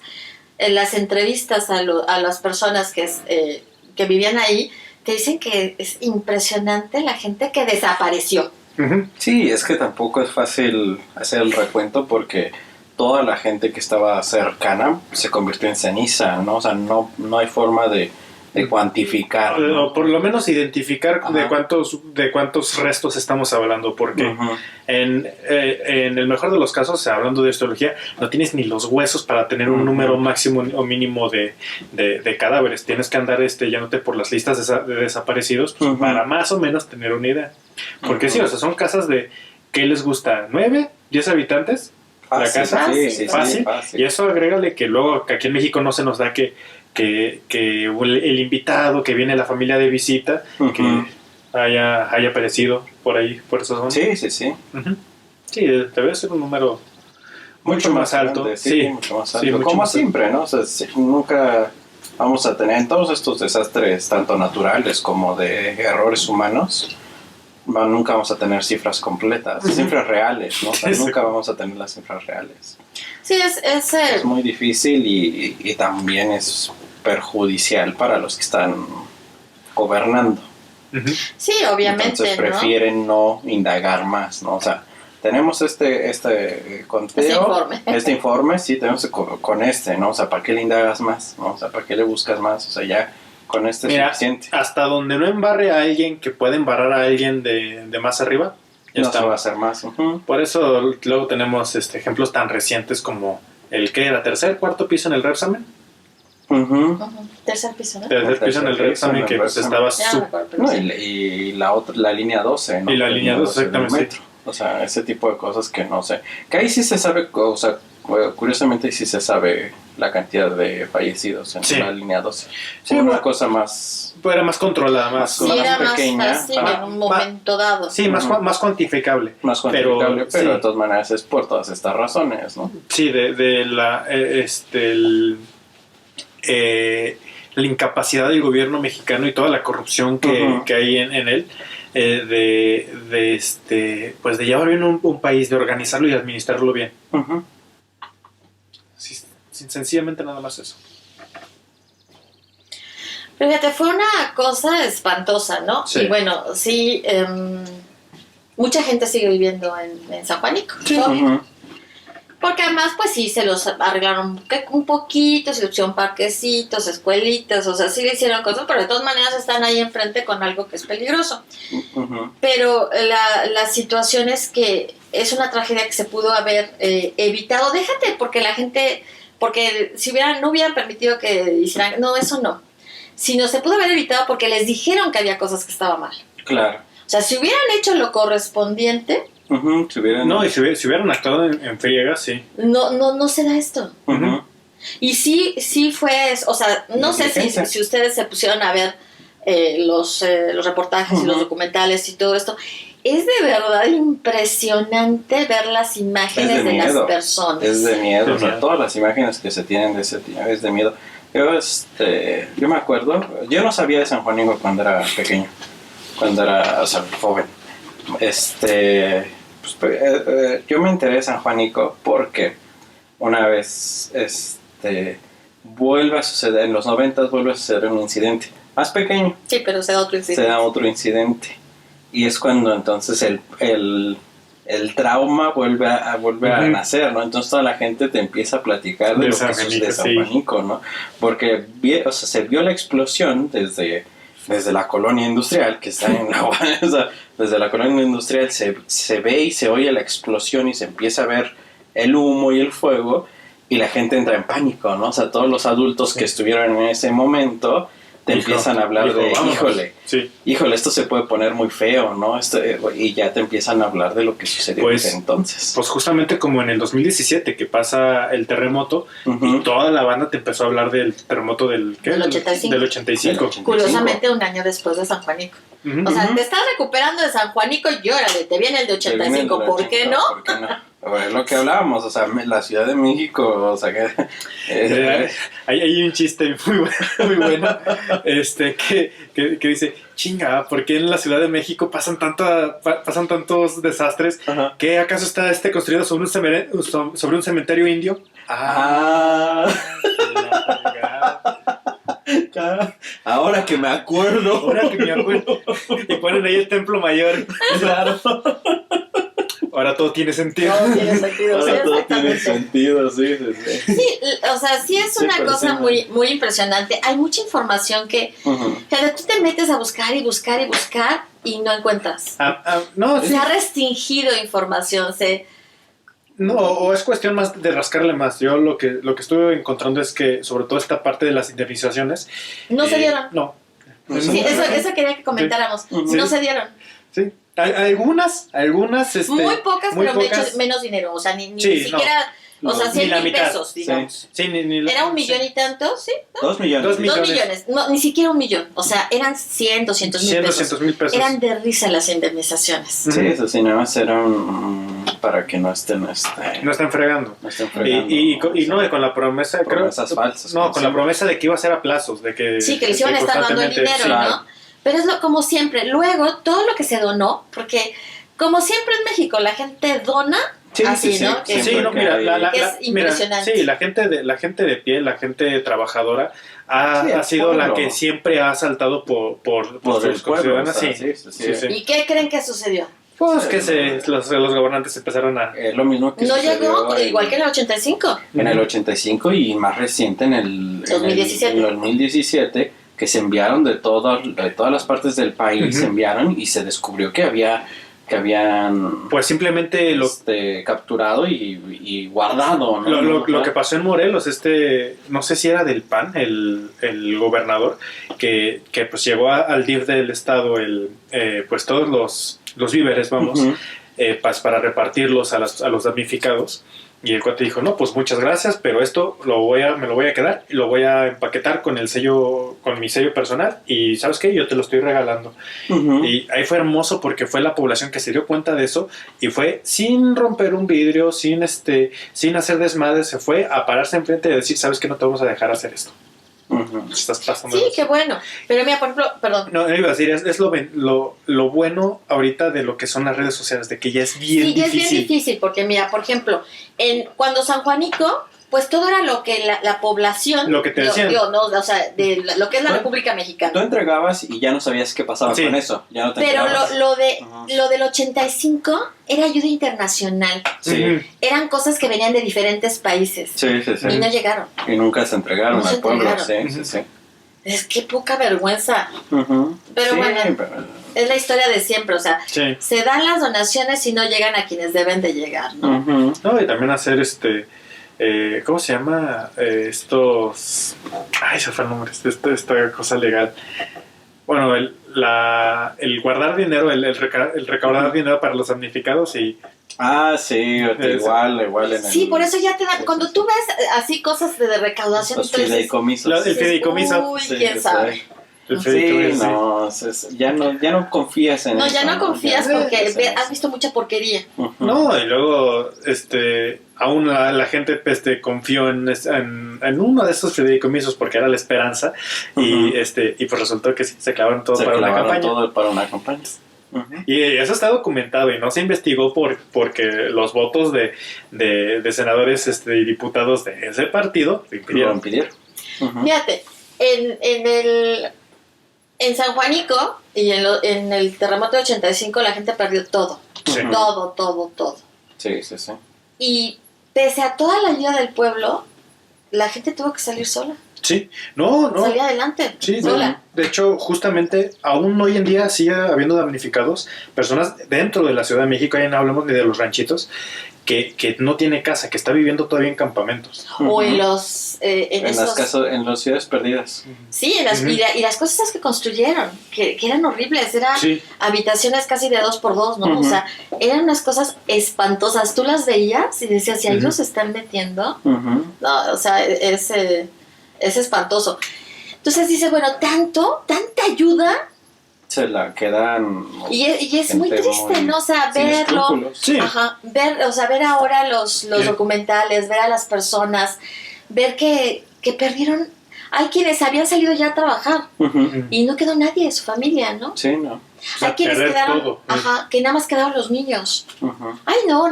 entrevistas a las personas que vivían ahí, te dicen que es impresionante la gente que desapareció. Uh-huh. Sí, es que tampoco es fácil hacer el recuento porque toda la gente que estaba cercana se convirtió en ceniza, ¿no? O sea, no hay forma de cuantificar, ¿no? O por lo menos identificar de cuántos restos estamos hablando, porque en el mejor de los casos, hablando de astrología, no tienes ni los huesos para tener un número máximo o mínimo de cadáveres. Tienes que andar yéndote por las listas de desaparecidos para más o menos tener una idea. Porque sí, o sea, son casas de, ¿qué les gusta? ¿9? ¿10 habitantes? La casa, fácil. Y eso agrégale que luego que aquí en México no se nos da que el invitado, que viene la familia de visita, que haya aparecido por ahí, por esas zonas. Sí. Uh-huh. Sí, debe ser un número mucho más alto. Grande, sí, mucho más alto. Como siempre, ¿no? O sea, nunca vamos a tener en todos estos desastres, tanto naturales como de errores humanos, nunca vamos a tener cifras completas, cifras reales, ¿no? O sea, nunca vamos a tener las cifras reales. Sí, es muy difícil y también es perjudicial para los que están gobernando. Sí, obviamente. Entonces prefieren no indagar más, ¿no? O sea, tenemos este conteo, este informe, sí, tenemos con ¿no? O sea, ¿para qué le indagas más? ¿No? O sea, ¿para qué le buscas más? O sea, ya con es suficiente. Hasta donde no embarre a alguien que puede embarrar a alguien de más arriba, ya no está. Se va a hacer más. Por eso luego tenemos ejemplos tan recientes como el que era tercer, cuarto piso en el Repsamen. Tercer piso, ¿no? Tercer piso en el Repsamen, que pues estaba y la línea 12, ¿no? Y la línea 12, exactamente. O sea, ese tipo de cosas que no sé. Que ahí sí se sabe, o sea, curiosamente sí se sabe la cantidad de fallecidos en la línea 12. Sí, una cosa más... Era más controlada, más pequeña. Más fácil en un momento dado. Sí, más cuantificable. Más cuantificable, pero de todas maneras es por todas estas razones, ¿no? Sí, la incapacidad del gobierno mexicano y toda la corrupción que hay en él, pues de llevar bien un país, de organizarlo y administrarlo bien. Sí, sencillamente nada más eso. Pero fíjate, fue una cosa espantosa, ¿no? Sí. Y bueno, sí, mucha gente sigue viviendo en San Juanico. Sí. Porque además, pues sí, se los arreglaron un poquito, se pusieron parquecitos, escuelitas, o sea, sí le hicieron cosas, pero de todas maneras están ahí enfrente con algo que es peligroso. Pero la situación es que es una tragedia que se pudo haber evitado. Déjate, porque la gente, porque si no hubieran permitido que hicieran, no, eso no. Sino se pudo haber evitado porque les dijeron que había cosas que estaban mal. Claro. O sea, si hubieran hecho lo correspondiente... si hubieran actuado en friega, sí. No se da esto. Y sí fue... O sea, no sé si ustedes se pusieron a ver los reportajes y los documentales y todo esto. Es de verdad impresionante ver las imágenes de las personas. Es de miedo. O sea, todas las imágenes que se tienen de ese tipo es de miedo. Yo me acuerdo, yo no sabía de San Juanico cuando era pequeño, joven. Yo me enteré de San Juanico porque una vez vuelve a suceder, en los 90 vuelve a suceder un incidente más pequeño. Sí, pero se da otro incidente. Y es cuando entonces el trauma vuelve a nacer, ¿no? Entonces toda la gente te empieza a platicar de lo que sucede de San Juanico, ¿no? Porque se vio la explosión desde la colonia industrial, que está en la... o sea, desde la colonia industrial se ve y se oye la explosión y se empieza a ver el humo y el fuego y la gente entra en pánico, ¿no? O sea, todos los adultos que estuvieron en ese momento te empiezan a hablar híjole, esto se puede poner muy feo, ¿no? Y ya te empiezan a hablar de lo que sucedió desde entonces. Pues justamente como en el 2017 que pasa el terremoto y toda la banda te empezó a hablar del terremoto del 85. Del 85. Curiosamente un año después de San Juanico. Ujú. O sea, te estás recuperando de San Juanico y órale, te viene el de 85, ¿por qué no? ¿Por qué no? Es lo que hablábamos, o sea, la Ciudad de México, o sea, que... Hay un chiste muy bueno que dice, chinga, ¿por qué en la Ciudad de México pasan tantos desastres? Ajá. ¿Qué acaso está construido sobre un cementerio indio? Ahora que me acuerdo. Ahora que me acuerdo. Y ponen ahí el templo mayor. Claro. Ahora todo tiene sentido. No tiene sentido, sí, Ahora todo tiene exactamente. sentido, sí. Sí, o sea, sí es Sí, una pero cosa sí, muy, muy impresionante. Hay mucha información que tú te metes a buscar y buscar y buscar y no encuentras. No, sí. Se ha restringido información, No, o es cuestión más de rascarle más. Yo lo que estuve encontrando es que, sobre todo esta parte de las indemnizaciones... no se dieron. No. Sí, eso quería que comentáramos. Sí. No se dieron. Sí. Algunas Muy pocas, muy pero pocas. menos dinero. O sea, ni Sí, siquiera, no. o sea, Ni 100 la mil mitad. pesos, digamos. Sí, Era 1 millón y tanto, ¿sí? 2 millones. 2 2 millones. millones. No, ni siquiera 1 millón. O sea, eran 100, 200 mil 100, pesos. 200 mil pesos. Eran de risa las indemnizaciones. Sí, eso sí, nada más era para que no estén, No están fregando. no estén fregando. Y no, y con la promesa, Promesas falsas, No, como con la siempre. promesa de que iba a ser a plazos, de que... Sí, que les iban a estar dando el constantemente- dinero, sí. ¿no? Pero es como siempre. Luego, todo lo que se donó, porque como siempre en México la gente dona Sí, así, sí, ¿no? sí, Que- Sí, no, porque mira, que es mira, impresionante. sí, la gente de pie, la gente trabajadora Sí, ha el sido la pueblo. que siempre ha saltado por Por el sus pueblo, ciudadanas, o sea, sí. sí. ¿Y qué creen que sucedió? Pues Sí, que los gobernantes empezaron a... Es lo mismo que No sucedió llegó, igual que en el 85. en el 85 y más reciente en el 2017. en el 2017, que se enviaron de todas las partes del país, Ujú. se enviaron y se descubrió que habían Pues simplemente capturado y guardado, ¿no? lo que pasó en Morelos, no sé si era del PAN, el gobernador, que pues llegó al DIF del estado pues todos los víveres, vamos, Ujú. para repartirlos a los damnificados. Y el cuate dijo, no, pues muchas gracias, pero esto me lo voy a quedar y lo voy a empaquetar con mi sello personal y ¿sabes qué? Yo te lo estoy regalando. Ujú. Y ahí fue hermoso porque fue la población que se dio cuenta de eso y fue sin romper un vidrio, sin hacer desmadre, se fue a pararse enfrente y decir, ¿sabes qué? No te vamos a dejar hacer esto. Ujú. Estás pasando. Sí, qué bueno. Pero mira, por ejemplo, perdón. No, iba a decir, es lo bueno ahorita de lo que son las redes sociales, de que ya es bien Sí, ya es difícil. bien difícil, porque mira, por ejemplo, cuando San Juanico, pues todo era lo que la población... Lo que te decían. ¿no? O sea, lo que es la Tú- República Tú Mexicana. entregabas y ya no sabías qué pasaba Sí. con eso. Ya no te Pero enterabas. Ajá. lo del 85 era ayuda internacional. Sí. Ujú. Eran cosas que venían de diferentes países. Sí. Y no llegaron. Y nunca se entregaron No se al pueblo. entregaron. Sí. Es que poca vergüenza. Ujú. Pero Sí, bueno. pero- Es la historia de siempre. O sea, Sí. se dan las donaciones y no llegan a quienes deben de llegar, ¿no? Ujú. No, y también hacer ¿cómo se llama? Ay, se fue el nombre, esta cosa legal. Bueno, el guardar dinero, el recaudar dinero para los damnificados y... Ah, sí, igual en el... Sí, por eso ya te da... Cuando tú ves así cosas de recaudación, Los entonces... fideicomisos. El fideicomiso. Uy, Sí, quién sí, sabe. sí. El Sí, fideicomiso, no, ya no confías en No, eso. ya no confías porque confías en has eso. visto mucha porquería. Ujú. No, y luego aún la gente confió en uno de esos fideicomisos porque era la esperanza y pues resultó que sí, se clavaron todo Se para una clavaron campaña. todo para una campaña. Ujú. Y eso está documentado y no se investigó porque los votos de senadores y diputados de ese partido lo Lo impidieron. impidieron. Ujú. Fíjate, en San Juanico y en el terremoto de 85 la gente perdió todo. Sí. Ujú. Todo. Sí. Y pese a toda la ayuda del pueblo, la gente tuvo que salir sola. Sí, no. Salir adelante, Sí, sola. de hecho, justamente, aún hoy en día sigue habiendo damnificados, personas dentro de la Ciudad de México, ya no hablamos ni de los ranchitos, que no tiene casa, que está viviendo todavía en campamentos. O en Ujú. los... en esos... En las ciudades perdidas. Sí, Ujú. y las cosas que construyeron, que eran horribles, eran Sí, habitaciones casi de 2x2, ¿no? Ujú. O sea, eran unas cosas espantosas. Tú las veías y decías, si ahí Ujú. los están metiendo, Ujú. no, o sea, es espantoso. Entonces dice, bueno, tanta ayuda, se la quedan. Y es muy gente triste, ¿no? O sea, sin verlo. escrúpulos. Sí. Ajá, ver ahora los Sí. documentales, ver a las personas, ver que perdieron. Hay quienes habían salido ya a trabajar Ujú. y no quedó nadie de su familia, ¿no? Sí, no. Hay quienes perder quedaron, todo. ajá, que nada más quedaron los niños. Ujú. Ay, no.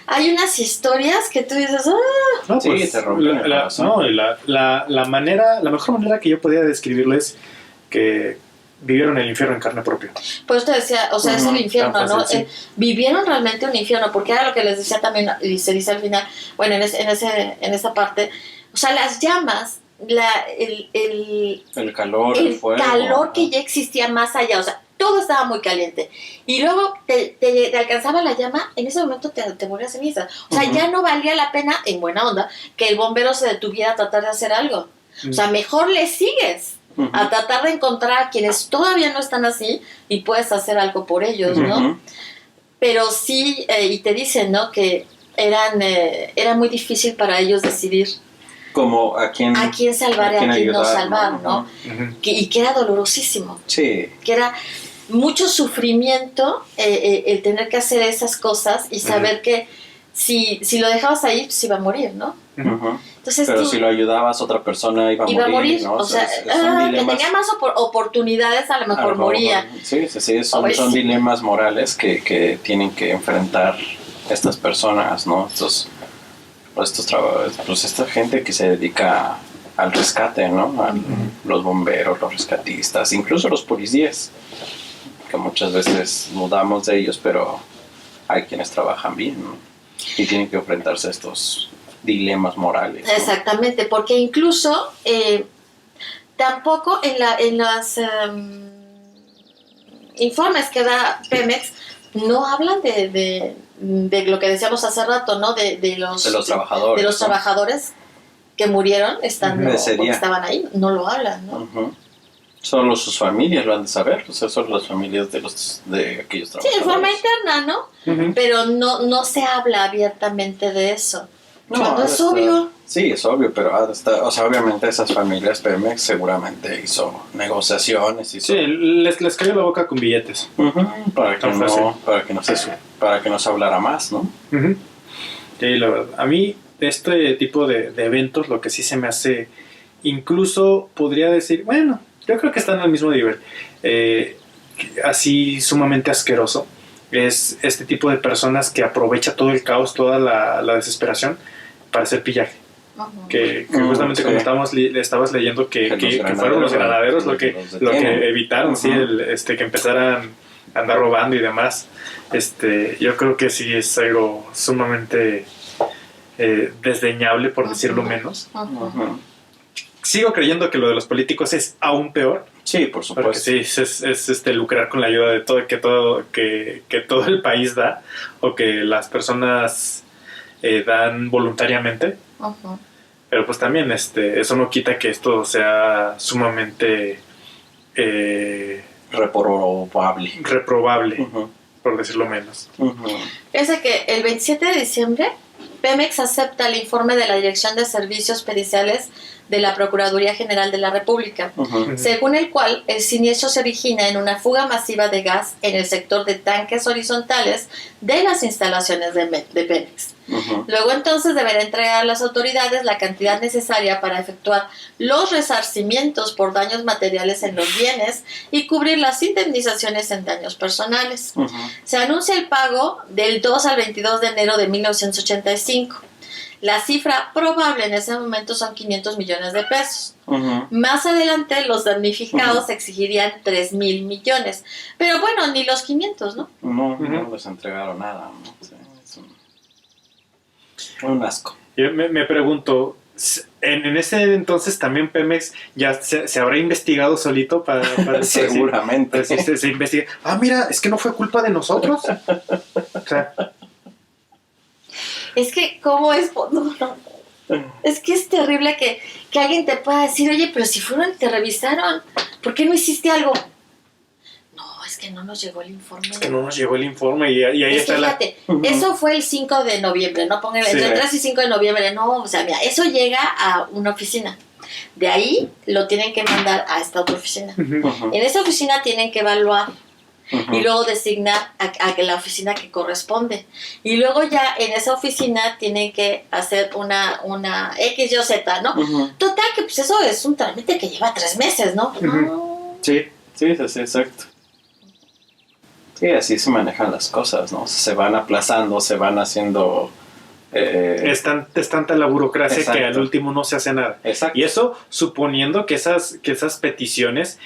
Hay unas historias que tú dices, ¡ah! No, Sí, pues, te rompen el corazón. y la mejor manera que yo podía describirlo es que vivieron el infierno en carne propia. Pues te decía, o sea, es el Ujú, infierno, tan ¿no? fácil, sí. Vivieron realmente un infierno, porque era lo que les decía también, y se dice al final, bueno, en esa parte, o sea, las llamas, El calor, el el fuego. calor que ya existía más allá, o sea, todo estaba muy caliente. Y luego te alcanzaba la llama, en ese momento te morías ceniza. O sea, Ujú. ya no valía la pena, en buena onda, que el bombero se detuviera a tratar de hacer algo. O sea, mejor le sigues Ujú. a tratar de encontrar a quienes todavía no están así y puedes hacer algo por ellos, ¿no? Ujú. Pero sí, y te dicen, ¿no? Que era muy difícil para ellos decidir Como a quién salvar y a quién no ayudar, salvar, ¿no? Ujú. Y que era dolorosísimo, Sí. que era mucho sufrimiento el tener que hacer esas cosas y saber que si lo dejabas ahí, pues iba a morir, ¿no? Ujú. Entonces Pero tú si lo ayudabas, otra persona iba a morir, ¿no? o sea, son que dilemas. tenía más oportunidades, a lo A mejor lo moría. Sí, son Pues sí. dilemas morales que tienen que enfrentar estas personas, ¿no? Estos trabajadores, pues esta gente que se dedica al rescate, ¿no? Los bomberos, los rescatistas, incluso los policías, que muchas veces dudamos de ellos, pero hay quienes trabajan bien, ¿no? Y tienen que enfrentarse a estos dilemas morales, ¿no? Exactamente, porque incluso tampoco en los informes que da Pemex no hablan de lo que decíamos hace rato, ¿no? De los trabajadores. de los ¿no? trabajadores que murieron estando Ujú, ese porque día. estaban ahí, no lo hablan, ¿no? Ujú. Solo sus familias lo han de saber, o sea, solo las familias de aquellos Sí, trabajadores. en forma interna, ¿no? Ujú. Pero no se habla abiertamente de eso. Cuando es obvio. Sí, es obvio, pero o sea, obviamente esas familias, Pemex seguramente hizo negociaciones, hizo, Sí, les cayó la boca con billetes. Ujú, para que Tan fácil. para que no se hablara más, ¿no? Ujú. Sí, la verdad. A mí, este tipo de eventos, lo que sí se me hace, incluso podría decir, bueno, yo creo que están al mismo nivel, así sumamente asqueroso, es este tipo de personas que aprovecha todo el caos, toda la desesperación para hacer pillaje. Ujú. Que justamente sí. como estabas leyendo que los fueron los granaderos lo que los lo que detienen. evitaron, sí, Ujú. que empezaran a andar robando y demás. Yo creo que sí es algo sumamente desdeñable, por decirlo menos. Ujú. Ujú. Sigo creyendo que lo de los políticos es aún peor, Sí, por porque supuesto. sí, es lucrar con la ayuda de que todo el país da, o que las personas dan voluntariamente. Ujú. Pero pues también eso no quita que esto sea sumamente Reprobable. reprobable, Ujú. por decirlo menos. Ujú. Fíjense que el 27 de diciembre Pemex acepta el informe de la Dirección de Servicios Periciales de la Procuraduría General de la República, Ujú. según el cual el siniestro se origina en una fuga masiva de gas en el sector de tanques horizontales de las instalaciones de Pemex. Ujú. Luego entonces deberá entregar a las autoridades la cantidad necesaria para efectuar los resarcimientos por daños materiales en los bienes y cubrir las indemnizaciones en daños personales. Ujú. Se anuncia el pago del 2 al 22 de enero de 1985. La cifra probable en ese momento son 500 millones de pesos. Ujú. Más adelante los damnificados exigirían 3,000 millones. Pero bueno, ni los 500, ¿no? No Ujú. les entregaron nada, ¿no? Sí, es un asco. Yo me pregunto, en ese entonces también Pemex ya se habrá investigado solito para Seguramente. decir, se investiga. Ah, mira, es que no fue culpa de nosotros. O sea, Es que, ¿cómo es? No. Es que es terrible que alguien te pueda decir, oye, pero si fueron y te revisaron, ¿por qué no hiciste algo? No, es que no nos llegó el informe. es que no nos llegó el informe y ahí Es que está fíjate, eso fue el 5 de noviembre, ¿no? Pónganle Sí. entre 3 y 5 de noviembre, no, o sea, mira, eso llega a una oficina. De ahí lo tienen que mandar a esta otra oficina. Ujú, En esa oficina tienen que evaluar ujú. y luego designar a que la oficina que corresponde. Y luego ya en esa oficina tienen que hacer una X, Y, Z, ¿no? Ujú. Total, que pues eso es un trámite que lleva 3 meses, ¿no? Ujú. Sí. Sí, sí, sí, exacto. Sí, así se manejan las cosas, ¿no? Se van aplazando, se van haciendo... Es tanta la burocracia Exacto. que al último no se hace nada. Exacto. Y eso suponiendo que esas peticiones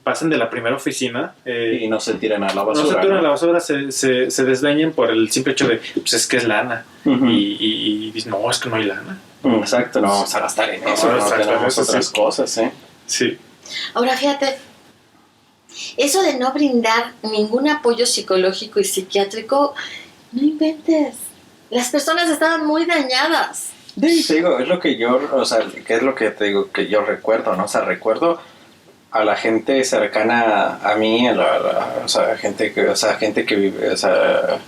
pasen de la primera oficina. Y no se tiran a la basura. No se tiran a ¿no? la basura, se desdeñen por el simple hecho de, pues es que es lana. Ujú. Y dicen, no, es que no hay lana. Exacto, no vamos a gastar en eso, Vamos a no gastar en tenemos eso, otras sí. cosas, ¿eh? Sí. Ahora fíjate, eso de no brindar ningún apoyo psicológico y psiquiátrico, no inventes. Las personas estaban muy dañadas. Sí, te digo, es lo que yo, o sea, que es lo que te digo que yo recuerdo, ¿no? O sea, recuerdo a la gente cercana a mí, o sea, gente que vive, o sea,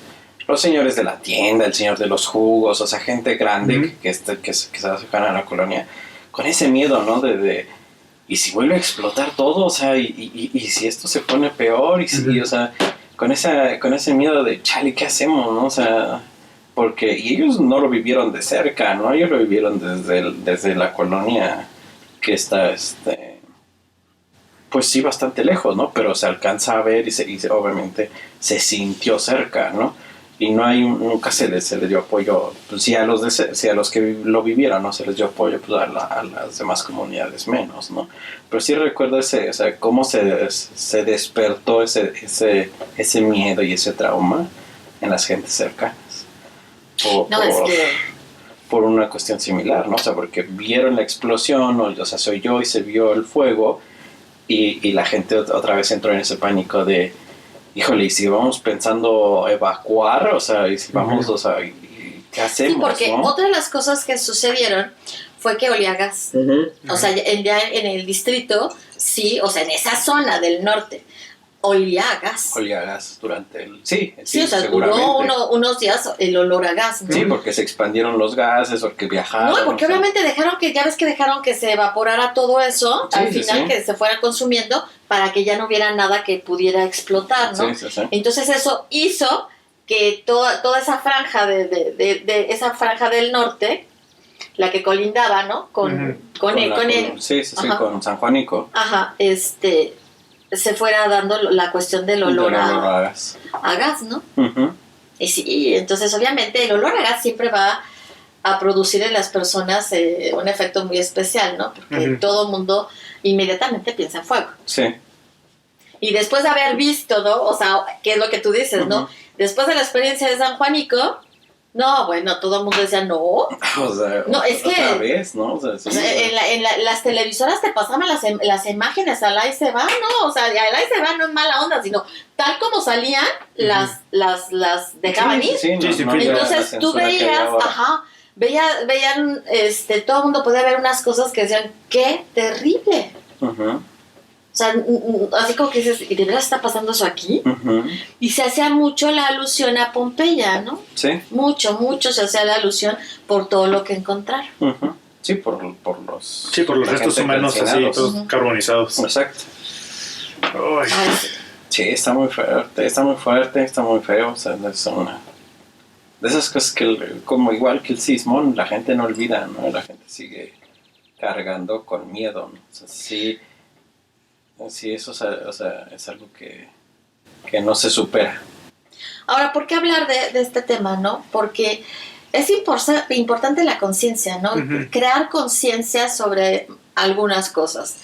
los señores de la tienda, el señor de los jugos, o sea, gente grande Ujú. que se acercan a la colonia, con ese miedo, ¿no? Y si vuelve a explotar todo, o sea, y si esto se pone peor, y si, Ujú. o sea, con ese miedo de, chale, ¿qué hacemos, no? O sea, porque, y ellos no lo vivieron de cerca, ¿no? Ellos lo vivieron desde la colonia que está, pues sí, bastante lejos, ¿no? Pero se alcanza a ver y obviamente se sintió cerca, ¿no? Y no hay, nunca se les dio apoyo, pues sí a los que lo vivieron, ¿no? Se les dio apoyo, pues a las demás comunidades menos, ¿no? Pero sí recuerdo o sea, cómo se despertó ese miedo y ese trauma en las gentes cercanas. No, es que... Por una cuestión similar, ¿no? O sea, porque vieron la explosión, o sea, se oyó y se vio el fuego, y la gente otra vez entró en ese pánico de, híjole, y si vamos pensando evacuar, o sea, y si vamos, Ujú. o sea, ¿qué hacemos? Sí, porque ¿no? otra de las cosas que sucedieron fue que olía a gas. Ujú. O sea, ya en el distrito, sí, o sea, en esa zona del norte, olía a gas. Olía a gas durante el... Sí, Sí, o sea, seguramente. duró unos días el olor a gas, ¿no? Sí, porque se expandieron los gases, porque viajaron. No, porque o sea, obviamente dejaron que se evaporara todo eso, Sí, al sí, final sí. que se fuera consumiendo para que ya no hubiera nada que pudiera explotar, ¿no? Sí, sí, sí. Entonces eso hizo que toda esa franja de esa franja del norte, la que colindaba, ¿no? Ujú. Con el, Sí, sí, sí, Ajá. con San Juanico. ajá, se fuera dando la cuestión del olor Del a gas. gas, ¿no? Ujú. Y sí, entonces obviamente el olor a gas siempre va a producir en las personas un efecto muy especial, ¿no? Porque Ujú. todo el mundo inmediatamente piensa en fuego. Sí. Y después de haber visto, ¿no? O sea, ¿qué es lo que tú dices, no? Ujú. Después de la experiencia de San Juanico, no, bueno, todo el mundo decía, no. O sea, No, es que- otra vez, ¿no? O sea, sí, O sea, las televisoras te pasaban las imágenes al ahí se va, ¿no? O sea, al ahí se va no es mala onda, sino tal como salían, las dejaban ir. Sí, sí, no, sí. la Entonces tú censura que hay veías, ahora. ajá, veían, todo el mundo podía ver unas cosas que decían, ¡qué terrible! Ujú, O sea, así como que dices, ¿y de verdad está pasando eso aquí? ujú. Y se hacía mucho la alusión a Pompeya, ¿no? Sí. Mucho se hacía la alusión por todo lo que encontraron. Ujú. Sí, por los... Sí, por los la restos gente humanos así, calcinados. todos Ujú. carbonizados. Exacto. Ay. Ay, Sí, está muy fuerte, está muy feo. O sea, es una de esas cosas que, como igual que el sismo, la gente no olvida, ¿no? La gente sigue cargando con miedo, ¿no? O sea, sí, eso o sea, es algo que no se supera. Ahora, ¿por qué hablar de este tema, no? Porque es importante la conciencia, ¿no? Ujú. Crear conciencia sobre algunas cosas.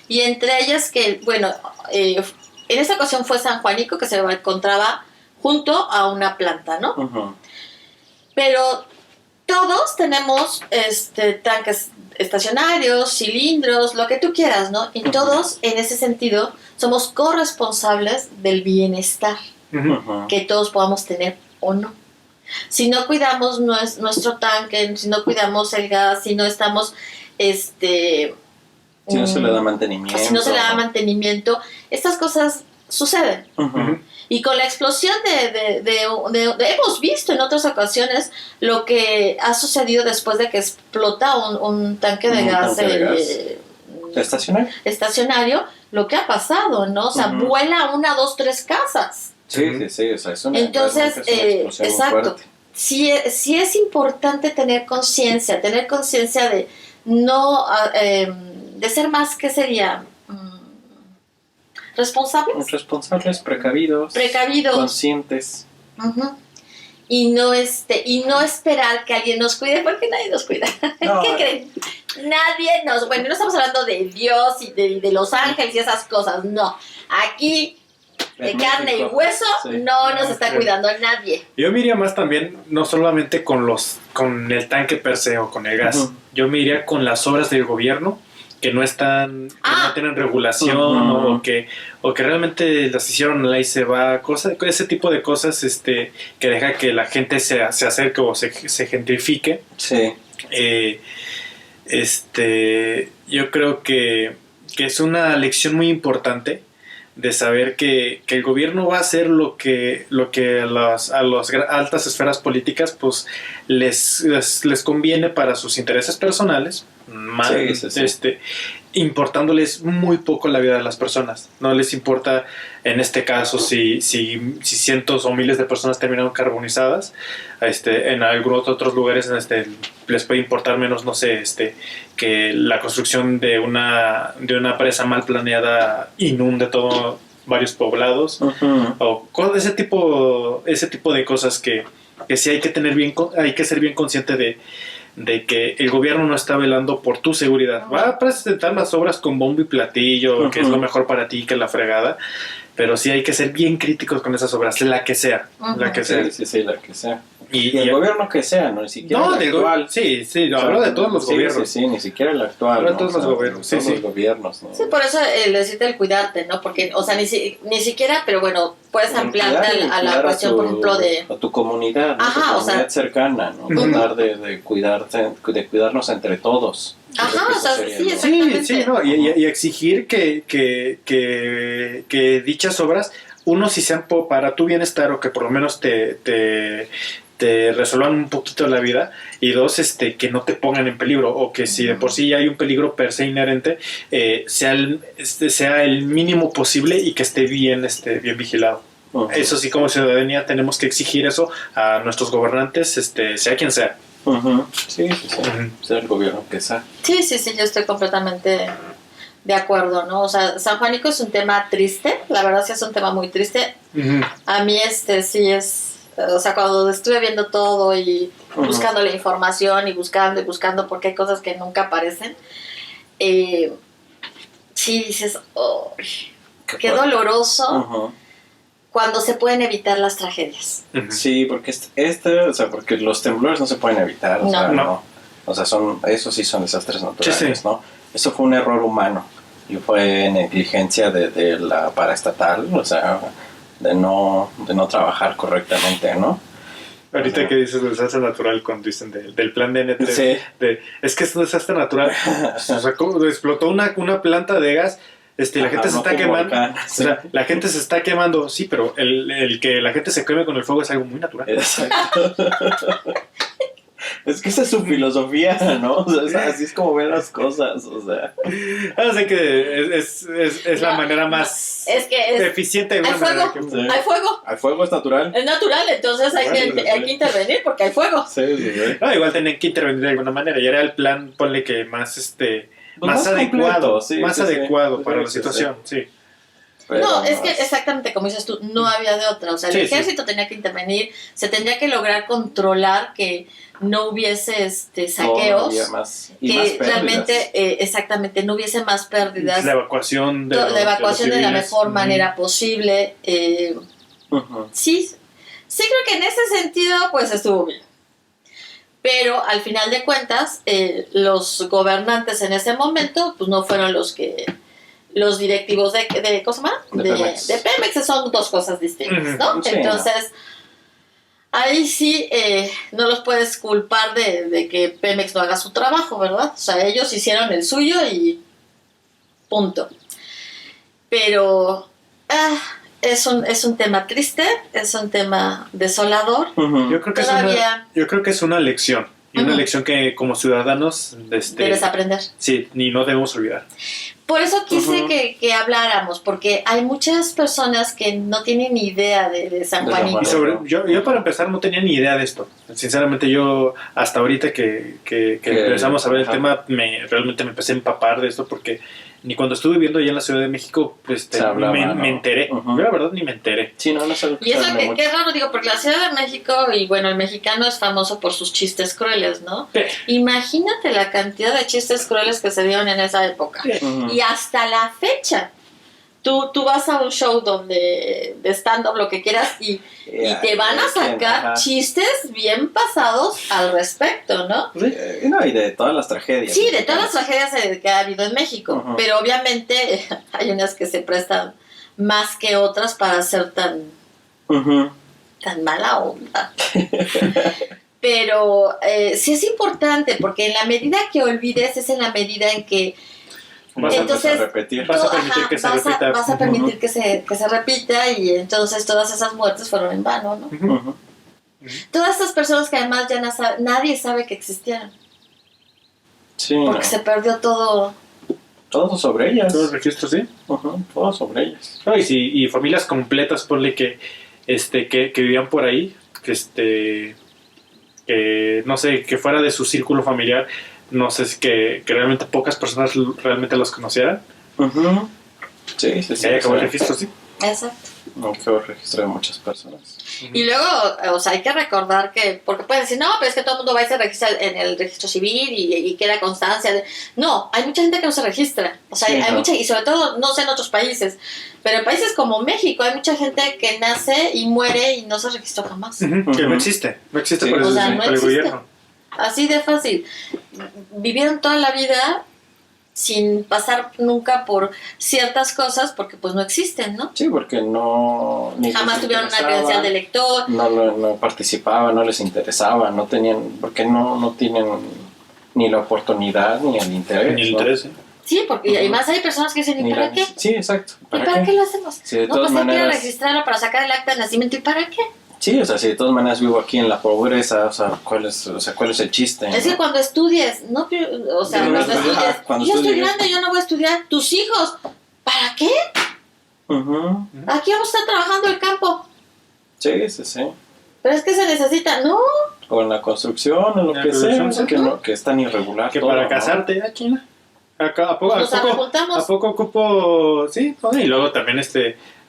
Y entre ellas que, bueno, en esta ocasión fue San Juanico que se encontraba junto a una planta, ¿no? Ujú. Pero todos tenemos tanques estacionarios, cilindros, lo que tú quieras, ¿no? Y Ujú. todos, en ese sentido, somos corresponsables del bienestar Ujú. Ujú. que todos podamos tener o no. Si no cuidamos nuestro tanque, si no cuidamos el gas, si no estamos, Si no se le da mantenimiento. si no se le da mantenimiento, estas cosas suceden. Ujú. Y con la explosión hemos visto en otras ocasiones lo que ha sucedido después de que explota un tanque de Un gas, tanque de gas. Estacionario. estacionario, lo que ha pasado, ¿no? O sea, Ujú. vuela 1, 2, 3 casas. Sí, sí, sí, o sea, es una, Entonces, realmente es una explosión muy exacto. fuerte. Sí es importante tener conciencia de no, de ser más, ¿qué sería? Responsables, Responsables, precavidos, precavidos. conscientes. Ujú. Y no esperar que alguien nos cuide, porque nadie nos cuida. No, ¿Qué creen? Nadie nos... Bueno, no estamos hablando de Dios y de los ángeles y esas cosas, no. Aquí, de en carne y México, hueso, sí. no nos está cuidando nadie. Yo me iría más también, no solamente con el tanque per se o con el gas. Ujú. Yo me iría con las obras del gobierno que no están, que no tienen regulación, Ujú. o que realmente las hicieron ahí se va, ese tipo de cosas que deja que la gente se acerque o se gentrifique. Sí. Yo creo que es una lección muy importante de saber que el gobierno va a hacer lo que a las altas esferas políticas pues les conviene para sus intereses personales, Sí. importándoles muy poco la vida de las personas. No les importa en este caso si cientos o miles de personas terminaron carbonizadas. En algunos otros lugares les puede importar menos, no sé, que la construcción de una presa mal planeada inunde todo varios poblados. Ujú. O ese tipo de cosas que sí hay que ser bien consciente de que el gobierno no está velando por tu seguridad. Va a presentar las obras con bombo y platillo, que es lo mejor para ti, que la fregada, pero sí hay que ser bien críticos con esas obras, la que sea, la que sea. Sí, la que sea. Y el gobierno que sea, no, ni siquiera no, el actual. Sí, hablo de todos los gobiernos. Sí, ni siquiera el actual. Hablo de todos los gobiernos, Todos sí. los gobiernos, ¿no? Sí, por eso decirte el cuidarte, ¿no? Porque, o sea, ni siquiera, pero bueno, puedes ampliarte a la cuestión, por ejemplo, de... A tu comunidad, ¿no? Ajá, tu o comunidad sea... cercana, ¿no? Tratar de cuidarnos entre todos. Ajá, o sea, sí, exactamente. Sí, no, y exigir que dichas obras, uno, si sean para tu bienestar o que por lo menos te resuelvan un poquito la vida, y dos, que no te pongan en peligro, o que si de por sí ya hay un peligro per se inherente, sea el mínimo posible y que esté bien vigilado. Uh-huh. Eso sí, como ciudadanía tenemos que exigir eso a nuestros gobernantes, sea quien sea. Uh-huh. Sí. Uh-huh. Sea el gobierno que sea. Sí, yo estoy completamente de acuerdo, ¿no? O sea, San Juanico es un tema triste, la verdad sí es un tema muy triste. Uh-huh. A mí sí es... O sea, cuando estuve viendo todo y buscando la información y buscando porque hay cosas que nunca aparecen, sí dices, oh, qué doloroso cuando se pueden evitar las tragedias. Sí, porque porque los temblores no se pueden evitar, no. O sea, esos sí son desastres naturales, sí. ¿no? Eso fue un error humano y fue negligencia de la paraestatal, o sea, de no trabajar correctamente, ¿no? Ahorita que dices desastre natural, cuando dicen del plan de N3, sí. Es que es un desastre natural. O sea, como explotó una planta de gas, la gente se está quemando. Sí. O sea, la gente se está quemando, sí, pero el que la gente se queme con el fuego es algo muy natural. Exacto. Es que esa es su filosofía, ¿no? O sea, así es como ven las cosas, o sea. Así que es la manera más eficiente. Hay fuego, hay fuego. El fuego es natural. Es natural, entonces hay que intervenir porque hay fuego. Sí. No, igual tienen que intervenir de alguna manera. Y era el plan, ponle que más más adecuado, adecuado para la situación, sí. No, es que exactamente como dices tú, no había de otra. O sea, el ejército tenía que intervenir, se tendría que lograr controlar que no hubiese saqueos, que realmente, exactamente, no hubiese más pérdidas. La evacuación de la mejor manera posible. Sí, creo que en ese sentido, pues estuvo bien. Pero al final de cuentas, los gobernantes en ese momento, pues no fueron los directivos de Pemex, son dos cosas distintas, ¿no? Sí, entonces, ahí sí no los puedes culpar de que Pemex no haga su trabajo, ¿verdad? O sea, ellos hicieron el suyo y punto. Pero es un tema triste, es un tema desolador. Yo creo que Todavía yo creo que es una lección. Y una Ujú. lección que como ciudadanos debes aprender. sí, ni no debemos olvidar. Por eso quise Ujú. que habláramos, porque hay muchas personas que no tienen ni idea de San De San Juanito. Y Juanito. yo para empezar no tenía ni idea de esto. Sinceramente yo hasta ahorita que empezamos a ver el ajá. tema realmente me empecé a empapar de esto porque ni cuando estuve viviendo allá en la Ciudad de México Se hablaba, me ¿no? enteré. Ujú. Yo la verdad ni me enteré. Sí, no sé. Y eso que es raro, digo, porque la Ciudad de México, y bueno, el mexicano es famoso por sus chistes crueles, ¿no? Sí. Imagínate la cantidad de chistes crueles que se dieron en esa época. Y hasta la fecha, tú vas a un show donde de stand-up, lo que quieras, y te van a sacar chistes bien pasados al respecto, ¿no? No, y de todas las tragedias. Sí, de todas las tragedias que ha habido en México, Ujú. pero obviamente hay unas que se prestan más que otras para ser tan Ujú. mala onda. Pero sí es importante, porque en la medida que olvides es en la medida en que Vas a entonces, empezar a repetir. Vas a permitir que se repita. vas a permitir Ujú. que se repita, y entonces todas esas muertes fueron en vano, ¿no? Ujú. Ujú. Todas estas personas que además ya nadie sabe que existieron, Sí, porque no. se perdió todo. Todo sobre ellas. Todos los registros, sí. Ujú, todo sobre ellas. No, y familias completas, ponle que vivían por ahí, que no sé, que fuera de su círculo familiar, no sé, es que realmente pocas personas realmente los conocieran. Ujú. Sí, sí, Que sí. haya acabado el o sea, registro, sí. Exacto. no quedó registro de muchas personas. Y luego, o sea, hay que recordar que, porque pueden decir, no, pero es que todo el mundo va y se registra en el registro civil y queda constancia. No, hay mucha gente que no se registra. O sea, Sí, hay no. mucha, y sobre todo, no sé en otros países, pero en países como México hay mucha gente que nace y muere y no se registró jamás. Ujú, que Ujú. no existe Sí. por, O sea, por no el existe. gobierno. Así de fácil. Vivieron toda la vida sin pasar nunca por ciertas cosas porque pues no existen, ¿no? Sí, porque no... ni Jamás les tuvieron una interesaba, credencial de lector. no participaban, no les interesaba, no tenían... Porque no tienen ni la oportunidad ni el interés. Ni el ¿no? interés. Sí, porque y además hay personas que dicen, ¿y Ni para la- qué? Sí, exacto. ¿Y para qué lo hacemos? Sí, de No, todas pues hay que ir a maneras... registrarlo para sacar el acta de nacimiento. ¿Y para qué? Sí, o sea, si de todas maneras vivo aquí en la pobreza, o sea, ¿cuál es el chiste? Es que ¿no? cuando estudies, no, o sea, Sí, cuando ajá, estudies, cuando yo estoy estudie. grande, yo no voy a estudiar. Tus hijos, ¿para qué? Ujú. Aquí vamos a estar trabajando el campo. Sí, sí, sí. Pero es que se necesita, no. O en la construcción, o lo La que sea, construcción, o sea, que, ajá. no, que es tan irregular Que todo, para ¿no? casarte, China. ¿A poco, Nos arrejuntamos. ¿A poco ocupo? Sí, pues, y luego también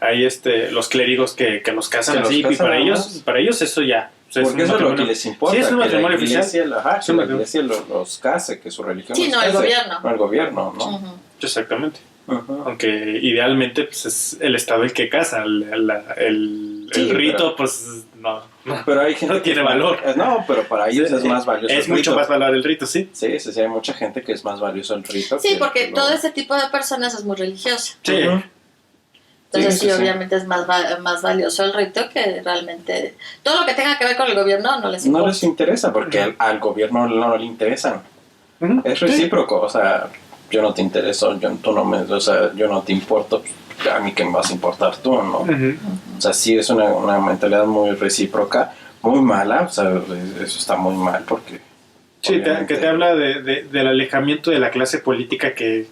hay los clérigos que los casan Que los así, y casan para nada ellos, más. para ellos eso ya. O sea, Porque es eso un es lo que matrimonio. les importa, Sí, es un que la matrimonio oficial. iglesia, Es un que la matrimonio. iglesia los case, que su religión Sí, los no el case. gobierno. No el gobierno, ¿no? Ujú. Exactamente. Ujú. Aunque idealmente pues, es el Estado el que casa. El Sí, rito, pero- pues no. Pero hay gente No tiene que- valor. No, pero para ellos es más valioso Es el mucho rito. más valor el rito, sí. Sí, sí, sí, hay mucha gente que es más valioso el rito. Sí, que- porque que todo lo- ese tipo de personas es muy religiosa. Sí. Ujú. Entonces sí, sí. obviamente es más valioso el rito que realmente... Todo lo que tenga que ver con el gobierno no les importa. No les interesa porque al gobierno no le interesan. Ujú. Es Sí. recíproco, o sea, yo no te intereso, yo no te importo, pues, a mí que me vas a importar tú, ¿no? Ujú. O sea, sí es una mentalidad muy recíproca, muy mala, o sea, eso está muy mal porque... Sí, obviamente- que te habla del alejamiento de la clase política que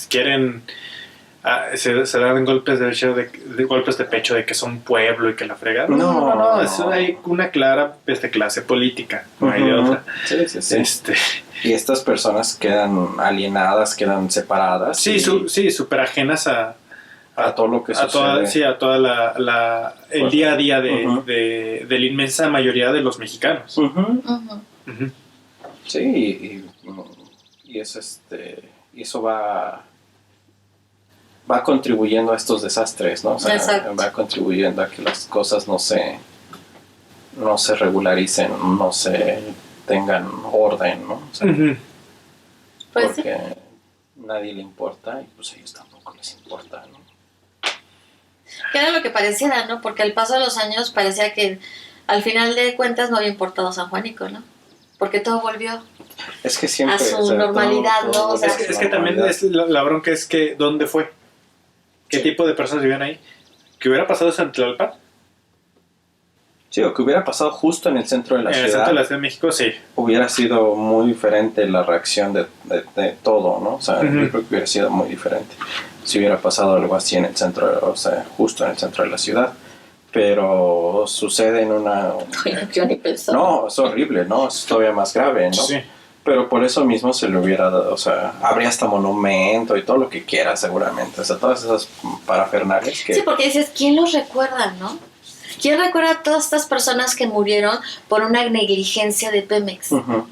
quieren... se dan golpes de golpes de pecho de que son pueblo y que la fregan. No, eso hay una clara clase política, no hay de Ujú. otra. Sí, sí, sí. Y estas personas quedan alienadas, quedan separadas. Sí, y súper ajenas a todo lo que sucede. a toda el Pues, día a día ujú. de la inmensa mayoría de los mexicanos. Ujú. Ujú. Ujú. Sí, y eso va contribuyendo a estos desastres, ¿no? O sea, Exacto. va contribuyendo a que las cosas no se regularicen, no se tengan orden, ¿no? O sea, Ujú. Pues sí. porque nadie le importa y pues a ellos tampoco les importa, ¿no? Que era lo que pareciera, ¿no? Porque al paso de los años parecía que al final de cuentas no había importado San Juanico, ¿no? Porque todo volvió. Es que siempre... A su normalidad, ¿no? O sea, Es que también la bronca es que ¿dónde fue? ¿Qué Sí. tipo de personas vivían ahí? que hubiera pasado eso en Tlalpan. Sí, o que hubiera pasado justo en el centro de la En el ciudad. centro de la Ciudad de México, sí. Hubiera sido muy diferente la reacción de todo, ¿no? O sea, Ujú. yo creo que hubiera sido muy diferente si hubiera pasado algo así en el centro, o sea, justo en el centro de la ciudad. Pero sucede en una... Oye, yo ni pensaba. No, es horrible, ¿no? Es todavía más grave, ¿no? Sí. Pero por eso mismo se le hubiera dado, o sea, habría hasta monumento y todo lo que quiera seguramente. O sea, todas esas parafernalias que... Sí, porque dices, ¿quién los recuerda, no? ¿Quién recuerda a todas estas personas que murieron por una negligencia de Pemex? Ujú.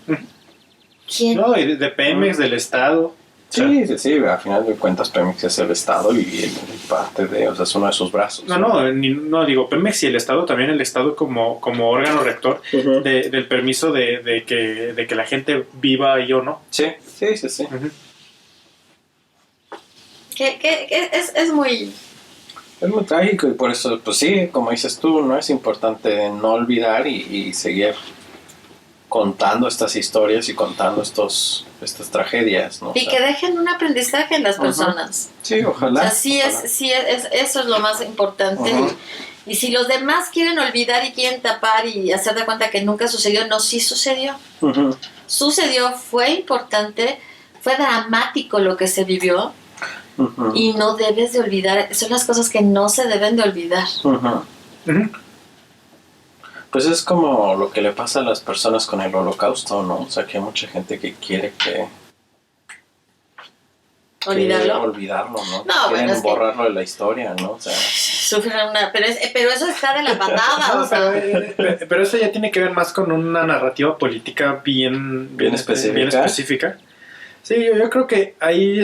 ¿Quién? No, y de Pemex, del Estado. Sí, sí, sí, al final de cuentas Pemex es el Estado y parte de, o sea, es uno de sus brazos. No, digo Pemex y el Estado, también el Estado como órgano rector Ujú. del permiso de que la gente viva ahí o no. Sí, sí, sí, sí. Ujú. Que es muy... Es muy trágico y por eso, pues sí, como dices tú, no es importante no olvidar y seguir contando estas historias y contando estas tragedias, ¿no? O Y sea, que dejen un aprendizaje en las Ujú. personas. sí, O ojalá. sea, eso es lo más importante. Ujú. Y si los demás quieren olvidar y quieren tapar y hacer de cuenta que nunca sucedió, no, sí sucedió. Ujú. Sucedió, fue importante, fue dramático lo que se vivió Ujú. y no debes de olvidar. Son las cosas que no se deben de olvidar. Ujú. Ujú. Pues es como lo que le pasa a las personas con el holocausto, ¿no? O sea, que hay mucha gente que quiere ¿Olvidarlo? olvidarlo, ¿no? No, Quieren bueno, es que- borrarlo de la historia, ¿no? O sea, Sufren una... Pero eso está de la patada, No, o sea... pero eso ya tiene que ver más con una narrativa política bien específica. Sí, yo creo que ahí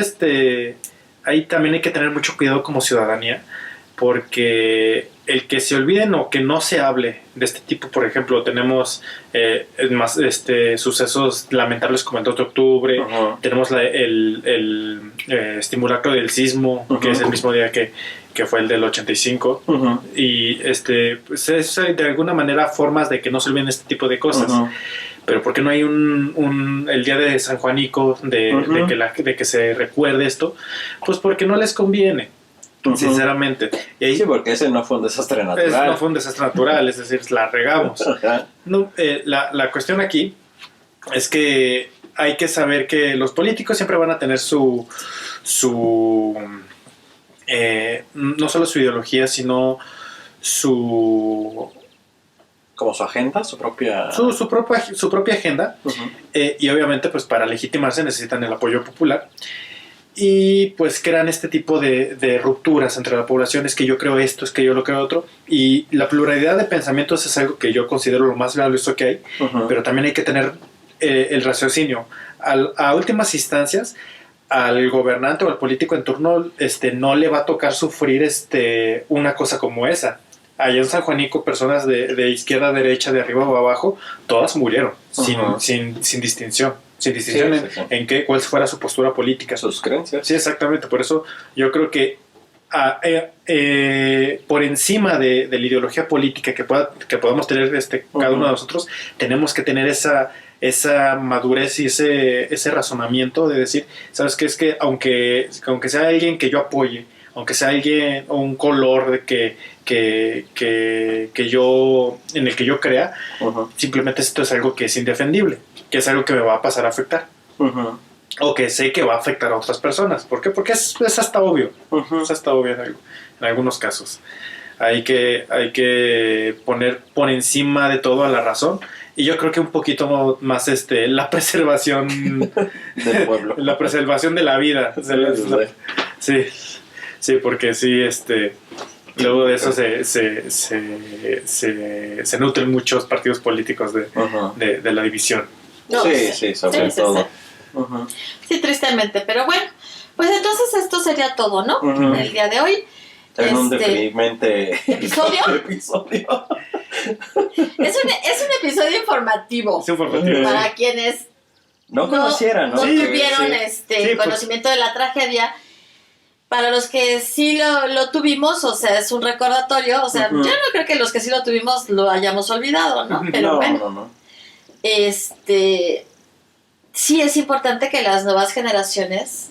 también hay que tener mucho cuidado como ciudadanía, porque el que se olviden o que no se hable de este tipo, por ejemplo, tenemos sucesos lamentables como el 2 de octubre, ujú. tenemos el simulacro del sismo, Ujú. que es el mismo día que fue el del 85, Ujú. y pues es de alguna manera formas de que no se olviden este tipo de cosas. Ujú. Pero ¿por qué no hay el día de San Juanico Ujú. de que se recuerde esto? Pues porque no les conviene, Ujú. sinceramente. Y ahí Sí, porque ese no fue un desastre natural. no fue un desastre natural, es decir, la regamos. Ajá. No, la cuestión aquí es que hay que saber que los políticos siempre van a tener no solo su ideología, sino Como su agenda, su propia... su propia agenda. Ujú. Y obviamente pues para legitimarse necesitan el apoyo popular y pues crean este tipo de rupturas entre la población. Es que yo creo esto, es que yo lo creo otro, y la pluralidad de pensamientos es algo que yo considero lo más valioso que hay. Ujú. Pero también hay que tener el raciocinio. A últimas instancias, al gobernante o al político en turno no le va a tocar sufrir una cosa como esa. Allá en San Juanico, personas de izquierda a derecha, de arriba o abajo, todas murieron, Ujú. sin distinción. Sin distinción Sí, sí, sí. en cuál fuera su postura política. Sus creencias. Sí, exactamente. Por eso yo creo que por encima de la ideología política que podamos tener cada uno de nosotros, tenemos que tener esa madurez y ese razonamiento de decir, ¿sabes qué? Es que aunque sea alguien que yo apoye, aunque sea alguien o un color en el que yo crea, Ujú. simplemente esto es algo que es indefendible, que es algo que me va a pasar a afectar. Ujú. O que sé que va a afectar a otras personas. ¿Por qué? Porque es hasta obvio. Ujú. Es hasta obvio en algunos casos. Hay que poner por encima de todo a la razón. Y yo creo que un poquito más la preservación Del pueblo. la preservación de la vida. Sí, porque sí, luego de eso se nutren muchos partidos políticos Ujú. de la división. No, Sí, sobre sí, todo. sí. Ujú. Sí, tristemente, pero bueno, pues entonces esto sería todo, ¿no? Ujú. El día de hoy. En un deprimente ¿Episodio? episodio. Es un episodio informativo Es informativo. para quienes No conocieran, ¿no? no Sí, tuvieron sí. Sí, pues. conocimiento de la tragedia. Para los que sí lo tuvimos, o sea, es un recordatorio, o sea, Ujú. yo no creo que los que sí lo tuvimos lo hayamos olvidado, ¿no? Pero bueno, No. sí es importante que las nuevas generaciones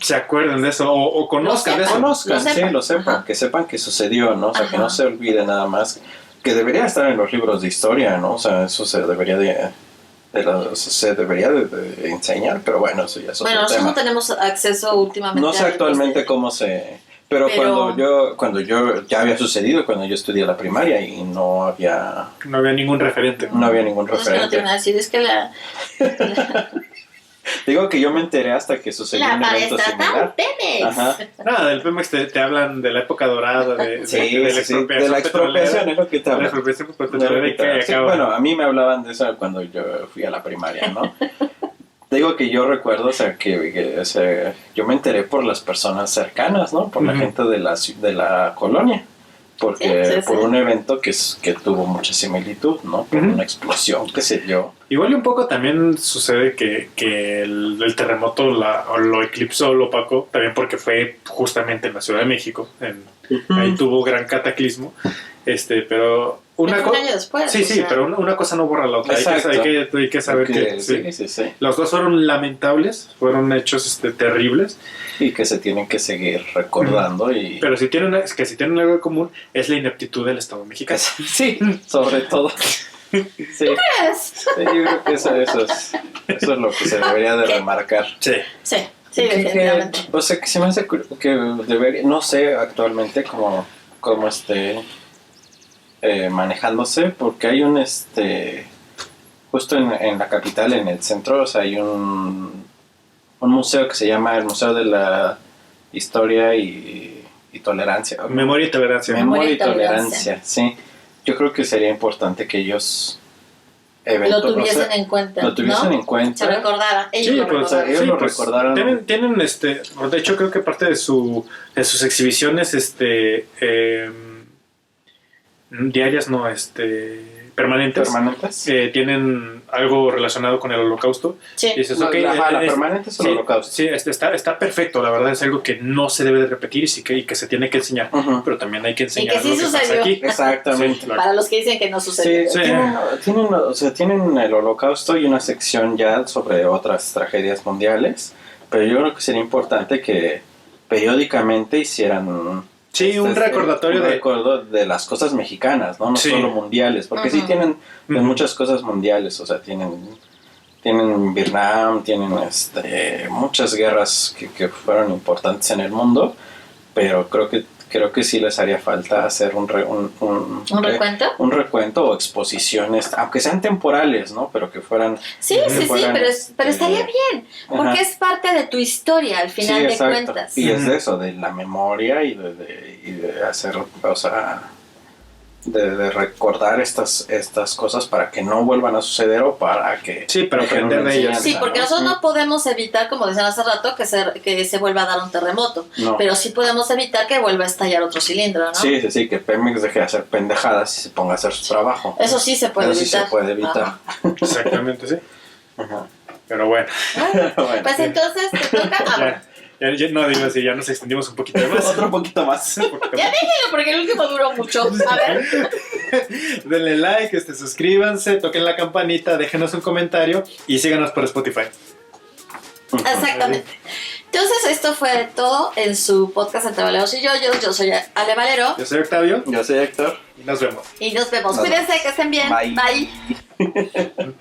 se acuerden de eso o conozcan de eso. Conozcan, Lo sepan. sí, lo sepan, Ajá. que sepan que sucedió, ¿no? O sea, que Ajá. no se olvide nada más, que debería estar en los libros de historia, ¿no? O sea, eso se debería de enseñar, pero bueno, eso ya es Bueno, otro nosotros tema. no tenemos acceso últimamente. No sé a actualmente libros de- cómo se... Pero Pero- cuando yo ya había sucedido, cuando yo estudié la primaria y no había ningún referente. no había ningún No es que no referente. te van a decir, es que la Digo que yo me enteré hasta que sucedió un evento maestra similar. Pemex. Ajá. Nada, del Pemex te hablan de la época dorada, de Sí, la sí, sí, expropiación de la expropiación petrolera, es lo que te de la hablo. expropiación petrolera y que Sí, acaba. bueno, a mí me hablaban de eso cuando yo fui a la primaria, ¿no? Digo que yo recuerdo, o sea, o sea, yo me enteré por las personas cercanas, ¿no? Por la Ujú. gente de de la colonia. Porque Sí, sí, por sí. un evento que tuvo mucha similitud, ¿no? Por Ujú. una explosión que se dio. Igual y un poco también sucede que el terremoto lo eclipsó, lo opacó, también porque fue justamente en la Ciudad de México. Ahí tuvo gran cataclismo. Pero Un una cosa... año después. Sí, o sí, sea, pero una cosa no borra la otra. Exacto. Hay que saber que sí. Sí. Los dos fueron lamentables, fueron hechos terribles, Y que se tienen que seguir recordando y... pero si tienen algo en común es la ineptitud del Estado mexicano. Sí, sobre todo. Sí, ¿Crees? yo creo que eso es lo que se debería de remarcar. Sí. Sí, sí, definitivamente. O sea, que se me hace que debería, no sé actualmente cómo esté manejándose, porque hay justo en la capital, en el centro, o sea, hay un museo que se llama el Museo de la Historia y Tolerancia. Memoria y tolerancia. Memoria y Tolerancia. Tolerancia, sí. Yo creo que sería importante que ellos Lo tuviesen en cuenta. lo tuviesen ¿no? en cuenta. Se recordara. Ellos Sí, lo pues, recordaran. ellos lo recordaron. Tienen de hecho creo que parte de sus exhibiciones diarias, no, permanentes, tienen algo relacionado con el Holocausto. Sí. Y dices, La ok, permanente es el sí, Holocausto. sí, está perfecto, la verdad es algo que no se debe de repetir y que se tiene que enseñar, Ujú. pero también hay que enseñar Y que sí lo que pasa sucedió. aquí. Exactamente. Sí, claro. Para los que dicen que no sucedió. Sí, Sí. tienen el Holocausto y una sección ya sobre otras tragedias mundiales, pero yo creo que sería importante que periódicamente hicieran Sí, un recordatorio recuerdo de las cosas mexicanas, no Sí. solo mundiales, porque sí Ujú. tienen Ujú. muchas cosas mundiales, o sea, tienen Vietnam, tienen muchas guerras que fueron importantes en el mundo, pero creo que sí les haría falta hacer un recuento? un recuento o exposiciones, aunque sean temporales, ¿no? Pero que fueran... Sí, sí, fueran, pero estaría bien, porque ajá. es parte de tu historia al final Sí, de exacto. cuentas. Y es de eso, de la memoria y de hacer, o sea, de recordar estas cosas para que no vuelvan a suceder o para que... Sí, para dejen aprender una de ellas. enseñanza, Sí, porque nosotros no podemos evitar, como decían hace rato, que se vuelva a dar un terremoto. No. Pero sí podemos evitar que vuelva a estallar otro cilindro, ¿no? Sí, que Pemex deje de hacer pendejadas y se ponga a hacer su trabajo. Eso sí se puede Eso sí evitar. se puede evitar. Ajá. Exactamente, sí. Ajá. Pero bueno, Bueno, Pues entonces te toca. ya no digo así, ya nos extendimos un poquito más. otro poquito más. Ya déjenlo porque el último duró mucho. A ver. Denle like, suscríbanse, toquen la campanita, déjenos un comentario y síganos por Spotify. Exactamente. Entonces, esto fue todo en su podcast Entre Valeros y Yo soy Ale Valero. Yo soy Octavio Yo soy Héctor. y nos vemos. Y nos vemos. Nos Cuídense, que estén bien. Bye. Bye.